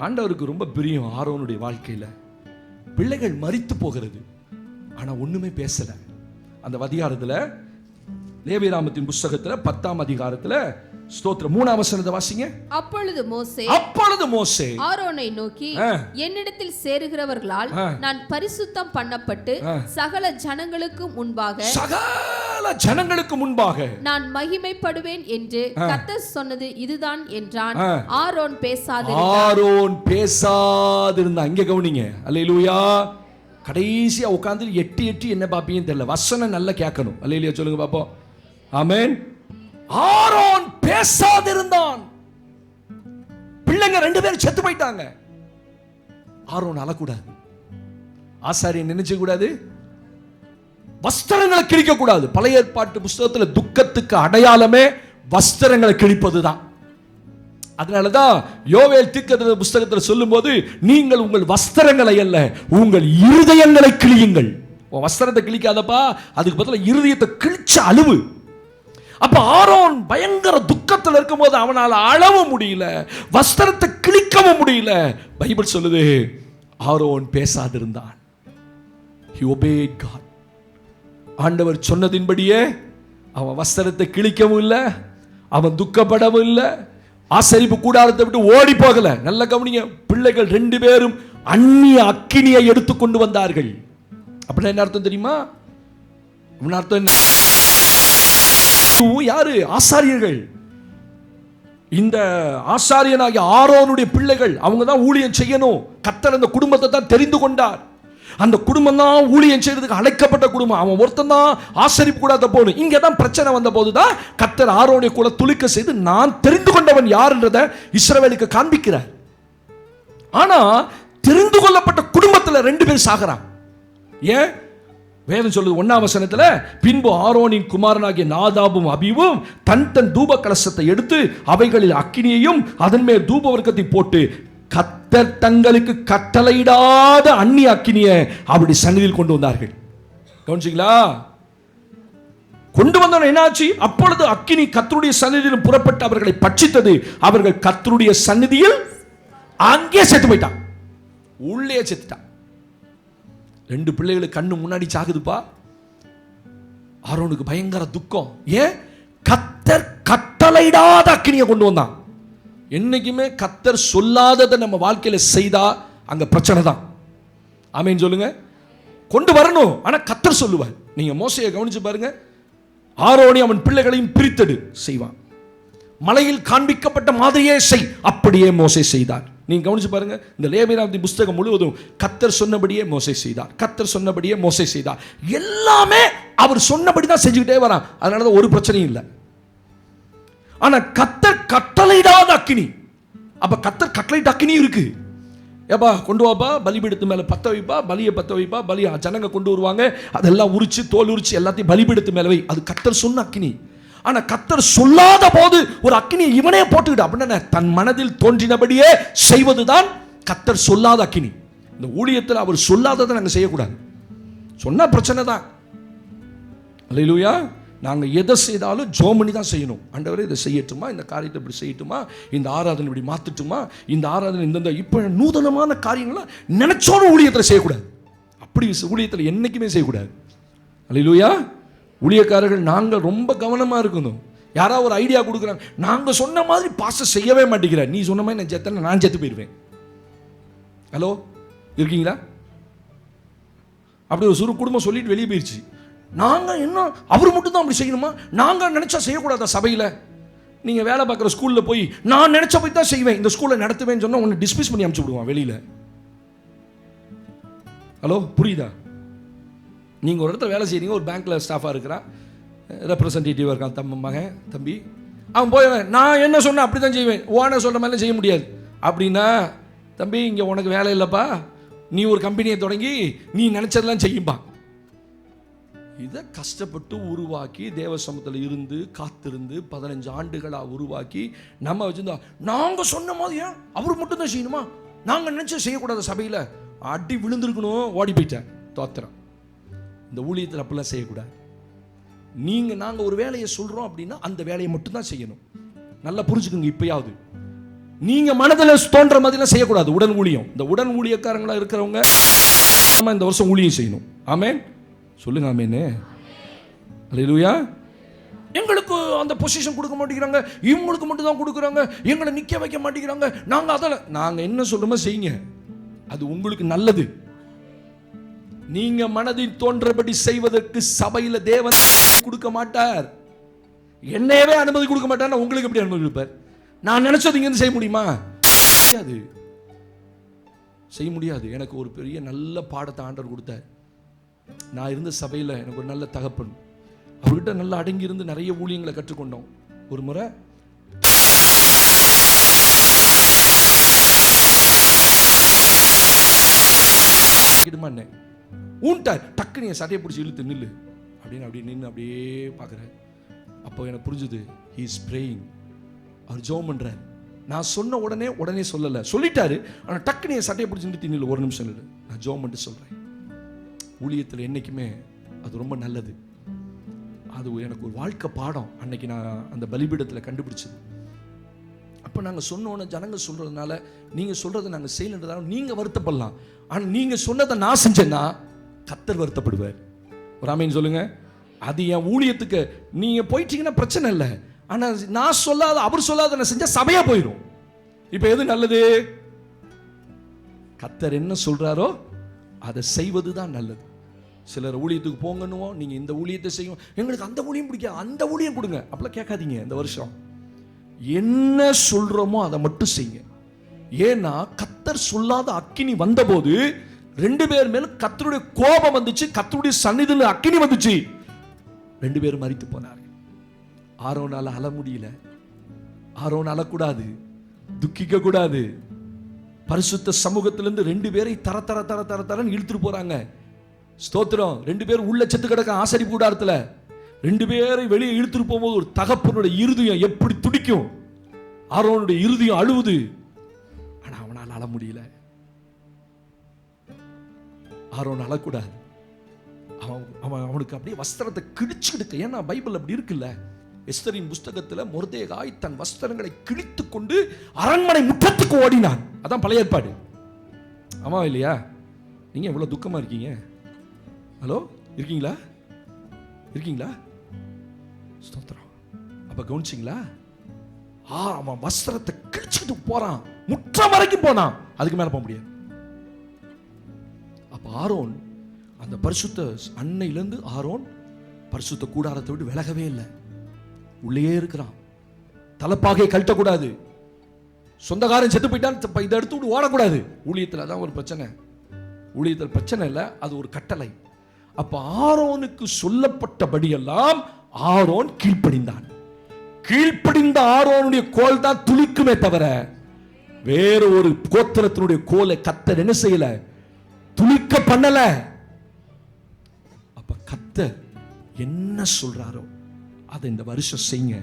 [SPEAKER 1] ஆண்டவருக்கு ரொம்ப பிரியம் ஆரோனுடைய வாழ்க்கையில. பிள்ளைகள் மரித்து போகிறது, ஆனா ஒண்ணுமே பேசல. அந்த அதிகாரத்துல, லேவியராகமத்தின் புஸ்தகத்துல 10ஆம் அதிகாரத்துல ஸ்தோத்திரம் 3ஆம் வசனத்தை வாசிங்க.
[SPEAKER 3] அப்பொழுது மோசே
[SPEAKER 2] ஆரோனை நோக்கி, என்னிடத்தில் சேருகிறவர்களால் நான் பரிசுத்தம் பண்ணப்பட்டு சகல ஜனங்களுக்கு முன்பாக நான் மகிமைப்படுவேன் என்று கர்த்தர் சொன்னது இதுதான் என்றான். ஆரோன் பேசாதிருந்தான். இங்க கவனிங்க. அல்லேலூயா. கடைசியா உட்கார்ந்து எட்டி என்ன பாப்பீங்கன்னு தெரியல. வசனம் நல்லா கேட்கணும். அல்லேலூயா சொல்லுங்க பாப்போம். ஆமென். ஆரோன் பேசாதிருந்தான். பிள்ளைங்க 2 பேரும் செத்து போயிட்டாங்க. ஆரோன் அழக்கூடாது, ஆசாரியன் நினைச்சு கூடாது, வஸ்திரங்களை கிழிக்க கூடாது. பழைய ஏற்பாட்டு புஸ்தகத்தில் துக்கத்துக்கு அடையாளமே வஸ்திரங்களை கிழிப்பதுதான். அதனாலதான் யோவேல் தீர்க்கதரிசி புஸ்தகத்தில் சொல்லும் போது, நீங்கள் உங்கள் வஸ்திரங்களை அல்ல உங்கள் இருதயங்களை கிழியுங்கள். வஸ்திரத்தை கிழிக்காதப்பா, அதுக்கு பதிலாக இருதயத்தை கிழிச்ச அழுவு. அப்ப ஆரோன் பயங்கர துக்கத்தில் இருக்கும் போது அவனால் அழவும் முடியல, வஸ்திரத்தை கிழிக்கவும் முடியல. பைபிள் சொல்லுது, ஆரோன் பேசாதிருந்தான். He obeyed God. ஆண்டவர் சொன்னதின்படியே அவன் வஸ்திரத்தை கிழிக்கவும் இல்லை, அவன் துக்கப்படவும் இல்லை, ஆசரிப்பு கூடாரத்தை விட்டு ஓடி போகல. நல்ல கவனிங்க. பிள்ளைகள் 2 பேரும் அந்நிய அக்கினியை எடுத்துக்கொண்டு வந்தார்கள். அப்படின்னா என்ன அர்த்தம் தெரியுமா? அர்த்தம் யாரு? ஆசாரியர்கள். இந்த ஆசாரியனாகிய ஆரோனுடைய பிள்ளைகள், அவங்க தான் ஊழியம் செய்யணும். கர்த்தர் அந்த குடும்பத்தை தான் தெரிந்து கொண்டார். அந்த குடும்பம் தான் ஊழியம் செய்யறதுக்கு அழைக்கப்பட்ட குடும்பம். அவன் ஒருத்தன் தான் ஆசரிப்பு கூடாத போகணும். இங்கே தான் பிரச்சனை வந்த போது தான் கர்த்தர் ஆரோனை கூட துளிக்க செய்து, நான் தெரிந்து கொண்டவன் யாருன்றதை இஸ்ரவேலுக்கு காண்பிக்கிறார். ஆனா தெரிந்து கொள்ளப்பட்ட குடும்பத்தில் 2 பேர் சாகிறான். ஏன்? வேதம் சொல்லுது 1ஆம் வசனத்துல, பின்பு ஆரோனின் குமாரனாகிய நாதாபும் அபிவும் தன் தூப கலசத்தை எடுத்து அவைகளில் அக்கினியையும் அதன் மேல் தூப வர்க்கத்தை போட்டு கர்த்தர் தங்களுக்கு கட்டளையிடாத அந்நிய அக்கினியை அப்படி சந்நிதியில் கொண்டு வந்தார்கள். கவனிச்சீங்களா? கொண்டு வந்தவன் என்னாச்சு? அப்பொழுது அக்கினி கர்த்தருடைய சந்நிதியில் புறப்பட்டு அவர்களை பட்சித்தது. அவர்கள் கர்த்தருடைய சந்நிதியில் அங்கே செத்து போயிட்டான், உள்ளே செத்துட்டான். 2 பிள்ளைகளுக்கு கண்ணு முன்னாடி சாகுதுப்பா. ஆரோனுக்கு பயங்கர துக்கம். ஏன்? கர்த்தர் கட்டளையிடாத அக்கினியை கொண்டு வந்தான். என்னைக்குமே கர்த்தர் சொல்லாததை நம்ம வாழ்க்கையில செய்தா அங்க பிரச்சனை தான். ஆமென் சொல்லுங்க. கொண்டு வரணும், ஆனா கர்த்தர் சொல்லுவார். நீங்க மோசேயை கவனிச்சு பாருங்க. ஆரோனி அவன் பிள்ளைகளையும் பிரித்தெடு செய்வான். மலையில் காண்பிக்கப்பட்ட மாதிரியே செய், அப்படியே மோசே செய்தார். நீங்க கவனிச்சு பாருங்க. இந்த லேவியராகமத்தின் புத்தகம் முழுவதும் கர்த்தர் சொன்னபடியே மோசே செய்தார், கர்த்தர் சொன்னபடியே மோசே செய்தார். எல்லாமே அவர் சொன்னபடி தான் செஞ்சுக்கிட்டே வரான். அதனாலதான் ஒரு பிரச்சனையும் இல்லை. ஆனா கர்த்தர் கட்டளையிடாத அக்கினி. அப்ப கர்த்தர் கட்டளையிட்ட அக்கினி இருக்கு. ஏப்பா கொண்டு வாப்பா, பலிபீடத்து மேல பத்த வைப்பா, பலியை பத்த வைப்பா, பலி ஜனங்க கொண்டு வருவாங்க, அதெல்லாம் உரிச்சு தோல் உரிச்சு எல்லாத்தையும் பலிபீடத்து மேல வை. அது கர்த்தர் சொன்ன அக்கினி. ஆனா கர்த்தர் சொல்லாத போது ஒரு அக்கினியை இவனே போட்டுக்கிட்டு அப்படின்னா தன் மனதில் தோன்றினபடியே செய்வதுதான் கர்த்தர் சொல்லாத அக்கினி. இந்த ஊழியத்தில் அவர் சொல்லாததை நாங்கள் செய்யக்கூடாது. சொன்னா பிரச்சனை தான். அல்லேலூயா. நாங்கள் எதை செய்தாலும் ஜெபம் பண்ணி தான் செய்யணும். ஆண்டவரே இதை செய்யட்டுமா, இந்த காரியத்தை இப்படி செய்யட்டுமா, இந்த ஆராதனை இப்படி மாற்றட்டுமா, இந்த ஆராதனை இந்த இப்போ நூதனமான காரியங்கள்லாம் நினைச்சோட ஊழியத்தில் செய்யக்கூடாது. அப்படி ஊழியத்தில் என்னைக்குமே செய்யக்கூடாது. அல்லேலூயா. ஊழியக்காரர்கள் நாங்கள் ரொம்ப கவனமாக இருக்கணும். யாராவது ஒரு ஐடியா கொடுக்குறாங்க, நாங்கள் சொன்ன மாதிரி பாஸ்டர் செய்யவே மாட்டேங்கிறார், நீ சொன்ன மாதிரி நான் செத்தேன், நான் செத்து போயிடுவேன். ஹலோ, இருக்கீங்களா? அப்படி ஒரு குடும்பம் சொல்லிட்டு வெளியே போயிடுச்சு. நாங்கள் என்ன அவர் மட்டும் தான் அப்படி செய்யணுமா, நாங்கள் நினைச்சா செய்யக்கூடாதா சபையில்? நீங்கள் வேலை பார்க்குற ஸ்கூலில் போய் நான் நினைச்ச போய் தான் செய்வேன், இந்த ஸ்கூலில் நடத்துவேன்னு சொன்னால் உன்னை டிஸ்மிஸ் பண்ணி அனுப்பிச்சு விடுவான் வெளியில். ஹலோ, புரியுதா? நீங்கள் ஒரு இடத்துல வேலை செய்கிறீங்க, ஒரு பேங்க்கில் ஸ்டாஃபாக இருக்கிறான், ரெப்ரசன்டேட்டிவாக இருக்கான் மகன் தம்பி, அவன் போய் நான் என்ன சொன்னேன் அப்படி தான் செய்வேன், ஓனர் சொல்கிற மாதிரிலாம் செய்ய முடியாது அப்படின்னா, தம்பி இங்கே உனக்கு வேலை இல்லைப்பா, நீ ஒரு கம்பெனியை தொடங்கி நீ நினச்சதெல்லாம் செய்யும்பா. இதை கஷ்டப்பட்டு உருவாக்கி தேவ சமூகத்தில் இருந்து காத்திருந்து 15 ஆண்டுகளாக உருவாக்கி நம்ம வச்சுருந்தா நாங்கள் சொன்ன மாதிரியா அவர் மட்டும் தான் செய்யணுமா, நாங்கள் நினச்சா செய்யக்கூடாத சபையில் அடி விழுந்திருக்கணும், ஓடி போயிட்டேன் தோத்திரம். இந்த ஊழியத்தில் அப்படிலாம் செய்யக்கூடாது. நாங்கள் ஒரு வேலையை சொல்கிறோம் அப்படின்னா அந்த வேலையை மட்டும்தான் செய்யணும். நல்லா புரிஞ்சுக்குங்க. இப்பயாவது நீங்கள் மனதில் தோன்ற மாதிரிலாம் செய்யக்கூடாது. உடன் ஊழியம், இந்த உடன் ஊழியக்காரங்களாக இருக்கிறவங்க இந்த வருஷம் ஊழியம் செய்யணும். ஆமென் சொல்லுங்க. ஆமென்னு. அல்லேலூயா. எங்களுக்கு அந்த பொசிஷன் கொடுக்க மாட்டேங்கிறாங்க, இவங்களுக்கு மட்டும் தான் கொடுக்குறாங்க, எங்களை நிற்க வைக்க மாட்டேங்கிறாங்க, நாங்கள் அதில் நாங்கள் என்ன சொல்கிறோமோ செய்யுங்க, அது உங்களுக்கு நல்லது. நீங்க மனதில் தோன்றபடி செய்வதற்கு சபையில் தேவன் கொடுக்க மாட்டார். என்னையவே அனுமதி கொடுக்க மாட்டார். உங்களுக்கு எப்படி அனுமதி கொடுப்பார்? நான் நினைச்சது இங்க செய்ய முடியுமா? முடியாது, செய்ய முடியாது. எனக்கு ஒரு பெரிய நல்ல பாடத்தை ஆண்டவர் கொடுத்தார். நான் இருந்த சபையில் எனக்கு ஒரு நல்ல தகப்பன், அவர்கிட்ட நல்லா அடங்கி இருந்து நிறைய ஊழியங்களை கற்றுக்கொண்டோம். ஒரு முறை ஊன்ட்டார், டக்குன்னு என் சட்டையை பிடிச்சி இழுத்து நில்லு அப்படின்னு அப்படி நின்று அப்படியே பார்க்குறேன். அப்போ எனக்கு புரிஞ்சுது, ஹி இஸ் ப்ரேயிங், அவர் ஜெபம் பண்ணுறார். நான் சொன்ன உடனே சொல்லலை, சொல்லிட்டாரு, ஆனால் டக்குன்னு என் சட்டையை பிடிச்சி நிறுத்தி நில்லு, ஒரு நிமிஷம் நில்லு, நான் ஜெபம் பண்ணிட்டு சொல்கிறேன். ஊழியத்தில் என்றைக்குமே அது ரொம்ப நல்லது. அது எனக்கு ஒரு வாழ்க்கை பாடம் அன்னைக்கு நான் அந்த பலிபீடத்தில் கண்டுபிடிச்சது. அப்போ நாங்கள் சொன்னோன்னு ஜனங்கள் சொல்கிறதுனால நீங்கள் சொல்கிறத நாங்கள் செய்யலன்றதால நீங்கள் வருத்தப்படலாம். ஆனால் நீங்கள் சொன்னதை நான் செஞ்சேன்னா கர்த்தர் வருத்தப்படுவார். ஒரு ஆமென் சொல்லுங்க. அது என் ஊழியத்துக்கு நீங்கள் போயிட்டீங்கன்னா பிரச்சனை இல்லை. ஆனால் நான் சொல்லாத அவர் சொல்லாத நான் செஞ்சால் சபையாக போயிடும். இப்போ எது நல்லது? கர்த்தர் என்ன சொல்கிறாரோ அதை செய்வது தான் நல்லது. சிலர் ஊழியத்துக்கு போங்கன்னுவோம், நீங்கள் இந்த ஊழியத்தை செய்யும், எங்களுக்கு அந்த ஊழியம் பிடிக்காது, அந்த ஊழியம் கொடுங்க அப்படிலாம் கேட்காதீங்க. இந்த வருஷம் என்ன சொல்றோமோ அதை மட்டும் செய்யுங்க. ஏன்னா கர்த்தர் சொல்லாத அக்கினி வந்தபோது 2 பேர் மேல கர்த்தருடைய கோபம் வந்துச்சு, கர்த்தருடைய சந்நிதியில் அக்கினி வந்துச்சு, 2 பேரும் மரித்து போனார்கள். ஆரோனால அழ முடியல, ஆரோன் அழக்கூடாது, துக்கிக்க கூடாது. பரிசுத்த சமூகத்திலிருந்து 2 பேரை தர தரன்னு இழுத்துட்டு போறாங்க. ஸ்தோத்திரம். 2 பேரும் உள்ள செத்து கிடக்க ஆசரிப்பு கூடாரத்துல 2 பேரை வெளியே இழுத்துட்டு போகும்போது ஒரு தகப்பனுடைய இருதயம் எப்படி துடிக்கும். ஆரோனுடைய இருதயம் அழுவுது. ஆனா அவனால் அழ முடியல. ஆரோன் அழக்கூடாது. அவனுக்கு அப்படியே வஸ்திரத்தை கிழிச்சு எடுக்க. ஏன்னா பைபிள் அப்படி இருக்குல்ல. எஸ்தரின் புஸ்தகத்துல மொர்தெகாய் தன் வஸ்திரங்களை கிழித்து கொண்டு அரண்மனை முற்றத்துக்கு ஓடினான். அதான் பழைய ஏற்பாடு. ஆமா இல்லையா? நீங்க எவ்வளவு துக்கமா இருக்கீங்க? ஹலோ, இருக்கீங்களா? இருக்கீங்களா? ஸ்தோத்திரம். அப்ப கவனிச்சிங்களா? அவன் வஸ்திரத்தை கிழிச்சுட்டு போறான். முற்றம் வரைக்கும் போனான். அதுக்கு மேல போக முடியாது. அப்ப ஆரோன் அந்த பரிசுத்த அன்னையிலிருந்து ஆரோன் பரிசுத்த கூடாரத்தை விட்டு விலகவே இல்லை. உள்ளே இருக்கிறான். தலைப்பாகையை கழட்டக்கூடாது. சொந்தக்காரன் செத்து போயிட்டான், இதை எடுத்து விட்டு ஓடக்கூடாது. ஊழியத்தில் அதான் ஒரு பிரச்சனை. ஊழியத்தில் பிரச்சனை இல்லை, அது ஒரு கட்டளை. அப்ப ஆரோனுக்கு சொல்லப்பட்டபடியெல்லாம் ஆரோன் கீழ்ப்படிந்தான். கீழ்ப்படிந்த ஆரோனுடைய கோல் தான் துளிக்குமே தவிர வேற ஒரு கோத்திரத்தினுடைய கோலை கர்த்தர் என்ன செய்யல, துளிக்க பண்ணல. அப்ப கர்த்தர் என்ன சொல்றாரோ அதை இந்த வருஷம் செய்யுங்க.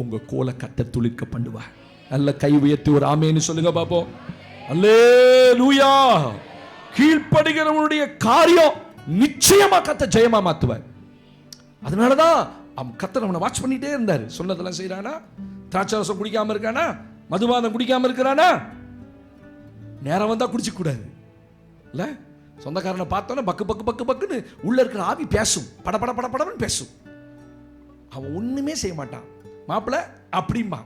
[SPEAKER 2] உங்க கோலை கர்த்தர் துளிக்க பண்ணுவார். நல்ல கை உயர்த்தி ஒரு ஆமேன்னு சொல்லுங்க பாப்போம். அல்லேலூயா. கீழ்ப்படுகிறவனுடைய காரியம் நிச்சயமா கர்த்தர் ஜெயமா மாத்துவார். அதனாலதான் கர்த்தர் அவனை வாட்ச் பண்ணிட்டே இருந்தார். சொன்னதெல்லாம் செய்யறானா? திராட்சரசம் குடிக்காம இருக்கானா? மதுபானம் குடிக்காம இருக்கிறானா? நேரம் வந்தா குடிச்சு கூடாது இல்ல. சொந்தக்காரனை பார்த்தோன்னா பக்கு பக்கு பக்கு பக்குன்னு உள்ள இருக்கிற ஆவி பேசும். பட பட பட படன்னு பேசும். அவன் ஒண்ணுமே செய்ய மாட்டான். மாப்பிள்ள அப்படிம்பா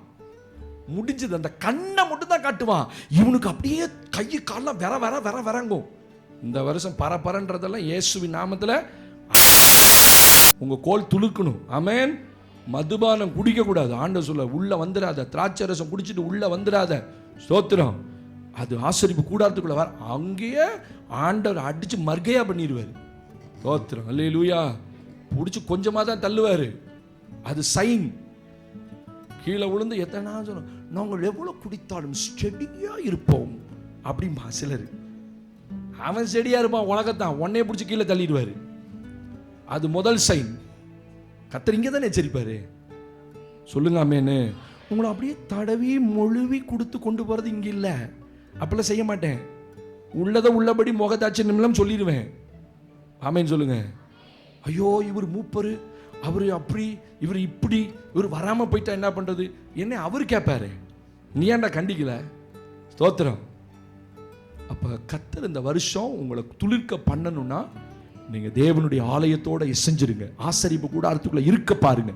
[SPEAKER 2] முடிஞ்சது. அந்த கண்ணை மட்டும் தான் காட்டுவான். இவனுக்கு அப்படியே கையை காலெல்லாம் வேற வேற வேற வரங்கும். இந்த வருஷம் பரபரன்றதெல்லாம் இயேசுவின் நாமத்துல உங்க கோல் துளுக்கணும். ஆமென். மதுபானம் குடிக்க கூடாது. ஆண்டவர் சொல்ல உள்ள வந்துடாத. திராட்சை ரசம் குடிச்சிட்டு உள்ள வந்துடாத. ஸ்தோத்திரம். அது ஆசரிப்பு கூடாரத்துக்குள்ள வர அங்கேயே ஆண்டவர் அடிச்சு மர்க்கையா பண்ணிடுவார். ஸ்தோத்திரம். அல்லேலூயா. பிடிச்சி கொஞ்சமா தான் தள்ளுவாரு. அது சைன். கீழே விழுந்து எத்தனை சொன்னோம், நாங்கள் எவ்வளவு குடித்தாலும் ஸ்டெடியா இருப்போம் அப்படிம்பா சிலர். அவன் ஸ்டெடியா இருப்பான் உலகத்தான். உன்னைய பிடிச்சி கீழே தள்ளிடுவாரு. அது முதல் சைன். கர்த்தர் இங்கே தானே எச்சரிப்பாரு. சொல்லுங்க ஆமென். உங்களை அப்படியே தடவி மொழுவி கொடுத்து கொண்டு போறது இங்க இல்ல. அப்பெல்லாம் செய்ய மாட்டேன். உள்ளதை உள்ளபடி முகதாட்சியம் சொல்லிடுவேன். ஆமென் சொல்லுங்க. ஐயோ இவர் மூப்பரு, அவரு அப்படி, இவர் இப்படி, இவர் வராம போயிட்டா என்ன பண்றது என்ன அவரு கேட்பாரு. நீ ஏன்டா கண்டிக்கல? ஸ்தோத்திரம். அப்ப கர்த்தர் இந்த வருஷம் உங்களை துளிர்க்க பண்ணணும்னா நீங்க தேவனுடைய ஆலயத்தோட செஞ்சிருங்க. ஆசரிப்பு கூடாரத்துக்குள்ள இருக்க பாருங்க.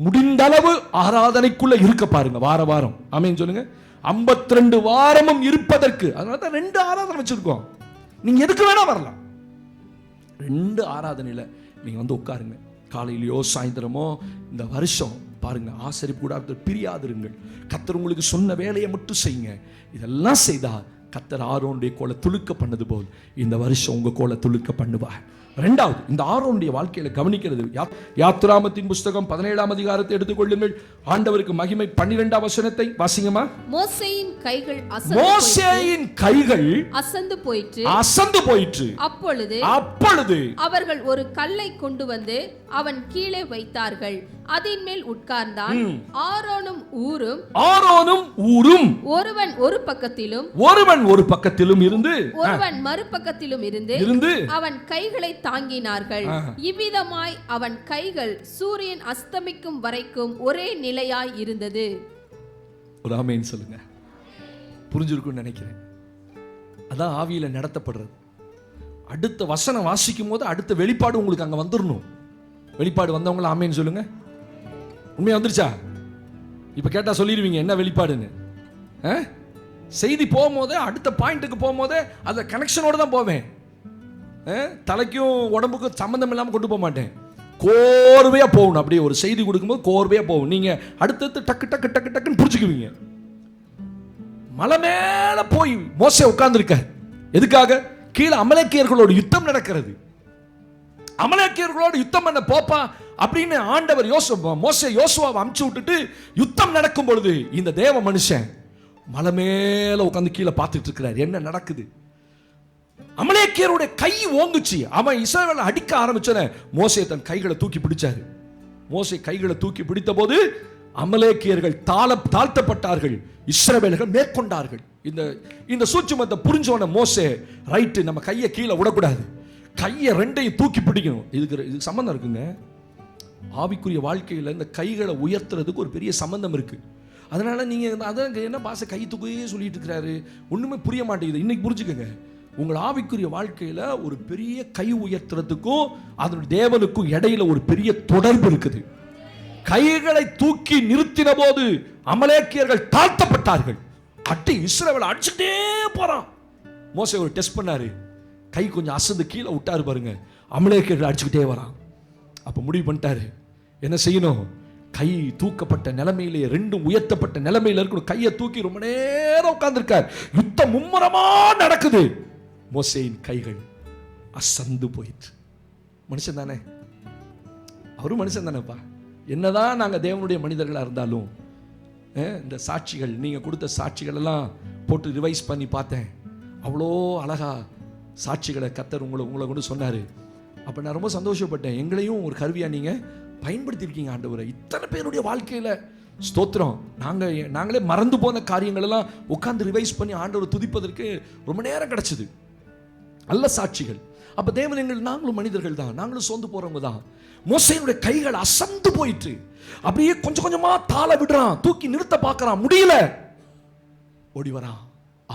[SPEAKER 2] முடிந்த அளவு ஆராதனைக்குள்ள இருக்க பாருங்க. வார வாரம். ஆமென் சொல்லுங்க. 52 வாரமும் இருப்பதற்கு அதனால தான் 2 ஆராதனை வச்சிருக்கோம். நீங்க எதுக்கு வேணா வரலாம். 2 ஆராதனையில நீங்க வந்து உட்காருங்க. காலையிலயோ சாயந்தரமோ இந்த வருஷம் பாருங்க. ஆசரிப்பு கூடாரத்தில் பிரியாதிருங்கள். கர்த்தர் உங்களுக்கு சொன்ன வேலையை மட்டும் செய்யுங்க. இதெல்லாம் செய்தா கர்த்தர் ஆரோனுடைய கோலை துளுக்க பண்ணது போல் இந்த வருஷம் உங்க கோலை துளுக்க பண்ணுவார். இரண்டாவது, இந்த ஆரோனுடைய வாழ்க்கையில கவனிக்கிறது. யாத்ராமத்தின் புஸ்தகம் 17ஆம் அதிகாரத்தை எடுத்துக்கொள்ளுங்கள். ஆண்டவருக்கு மகிமை 12ஆம் வசனத்தை வாசிங்கம்மா.
[SPEAKER 3] மோசேயின் கைகள் அசந்து போயிற்று. அப்பொழுது அவர்கள் ஒரு கல்லை கொண்டு வந்து அவன் கீழே வைத்தார்கள். அதின் மேல் உட்கார்ந்தான். ஆரோனும் ஊரும் ஒருவன் ஒரு பக்கத்திலும் இருந்து ஒருவன் மறுபக்கத்திலும் இருந்து அவன் கைகளை தாங்கினார்கள். இவ்விதமாய் அவன் கைகள் சூரியன் அஸ்தமிக்கும் வரைக்கும் ஒரே நிலையாய் இருந்தது.
[SPEAKER 2] ஒரு ஆமென் சொல்லுங்க. புரிஞ்சிருக்கும் நினைக்கிறேன். அதான் ஆவியில நடத்தப்படுறது. அடுத்த வசனம் வாசிக்கும் போது அடுத்த வெளிப்பாடு உங்களுக்கு அங்க வந்துடணும். வெளிப்பாடு வந்தவங்கள ஆமென் சொல்லுங்க. உண்மையா வந்துருச்சா? இப்ப கேட்டா சொல்லிடுவீங்க என்ன வெளிப்பாடுன்னு. செய்தி போகும்போதே அடுத்த பாயிண்ட்டுக்கு போகும்போதே அந்த கனெக்ஷனோட தான் போவேன். தலைக்கும் உடம்புக்கும் சம்பந்தம் இல்லாமல் கொண்டு போக மாட்டேன். கோர்வையா போகணும். அப்படியே ஒரு செய்தி கொடுக்கும்போது கோர்வையா போகும். நீங்க அடுத்தடுத்து டக்கு டக்கு டக்கு டக்குன்னு புரிஞ்சுக்குவீங்க. மலை மேல போய் மோசே உட்கார்ந்துருக்க. எதுக்காக? கீழே அமலேக்கியர்களோட யுத்தம் நடக்கிறது. அமலேக்கியர்களோட யுத்தம் பண்ண போப்பா அப்படின்னு ஆண்டவர் மோசே யோசுவாவை அமுச்சு விட்டுட்டு யுத்தம் நடக்கும் பொழுது இந்த தேவ மனுஷன் மலை மேல உட்கார்ந்து கீழே பார்த்துட்டு இருக்கிறார். என்ன நடக்குது? அமலேக்கியருடைய கை ஓங்குச்சு. அவன் இஸ்ரவேலை அடிக்க ஆரம்பிச்சன. மோசே தன் கைகளை தூக்கி பிடிச்சாரு. மோசே கைகளை தூக்கி பிடித்த போது அமலேக்கியர்கள் தாழ்த்தப்பட்டார்கள், இஸ்ரவேலர்கள் மேற்கொண்டார்கள். இந்த சூட்சுமத்தை புரிஞ்சோன மோசே, ரைட்டு, நம்ம கையை கீழே விடக்கூடாது, கையை ரெண்டையும் தூக்கி பிடிக்கணும். இதுக்கு சம்பந்தம் இருக்குங்க. ஆவிக்குரிய வாழ்க்கையில் இந்த கைகளை உயர்த்துறதுக்கு ஒரு பெரிய சம்பந்தம் இருக்கு. அதனால நீங்க அதான் என்ன பாச கை தூக்கியே சொல்லிட்டு இருக்கிறாரு, ஒண்ணுமே புரிய மாட்டேங்குது. இன்னைக்கு புரிஞ்சுக்கங்க, உங்கள் ஆவிக்குரிய வாழ்க்கையில ஒரு பெரிய கை உயர்த்துறதுக்கும் அதனுடைய தேவனுக்கும் இடையில ஒரு பெரிய தொடர்பு இருக்குது. கைகளை தூக்கி நிறுத்தின போது அமலேக்கியர்கள் தாழ்த்தப்பட்டார்கள். அட்டி இஸ்ரவேல் அடிச்சுட்டே போறான். மோசே ஒரு டெஸ்ட் பண்ணாரு, கை கொஞ்சம் அசந்து கீழே விட்டாரு பாருங்க, அமலேக்கியர்கள் அடிச்சுக்கிட்டே வரான். அப்ப முடிவு பண்ணிட்டாரு, என்ன செய்யணும், கை தூக்கப்பட்ட நிலைமையிலே, ரெண்டும் உயர்த்தப்பட்ட நிலைமையில இருக்கணும். கையை தூக்கி ரொம்ப நேரம் உட்கார்ந்திருக்கார். யுத்தம் மும்முரமா நடக்குது. மோசேயின் கைகள் அசந்து போயிற்று. மனுஷன் தானே, அவரும் மனுஷன் தானேப்பா. என்னதான் நாங்க தேவனுடைய மனிதர்களா இருந்தாலும் இந்த சாட்சிகள், நீங்க கொடுத்த சாட்சிகள் எல்லாம் போட்டு ரிவைஸ் பண்ணி பார்த்தேன். அவ்வளோ அழகா சாட்சிகளை கர்த்தர் உங்களை கொண்டு சொன்னாரு. அப்ப நான் ரொம்ப சந்தோஷப்பட்டேன். எங்களையும் ஒரு கருவியா நீங்க பயன்படுத்தியிருக்கீங்க ஆண்டவரே. இத்தனை பேருடைய வாழ்க்கையில ஸ்தோத்திரம். நாங்களே மறந்து போன காரியங்கள் எல்லாம் உட்கார்ந்து ரிவைஸ் பண்ணி ஆண்டவர் துதிப்பதற்கு ரொம்ப நேரம் கிடைச்சது. நல்ல சாட்சிகள். அப்ப தேவன் நாங்களும் மனிதர்கள் தான், நாங்களும் சோர்ந்து போறவங்க தான். மோசேயுடைய கைகள் அசந்து போயிட்டு அப்படியே கொஞ்சம் கொஞ்சமா தாள விடுறான், தூக்கி நிறுத்த பார்க்கறான், முடியல. ஓடி வரான்.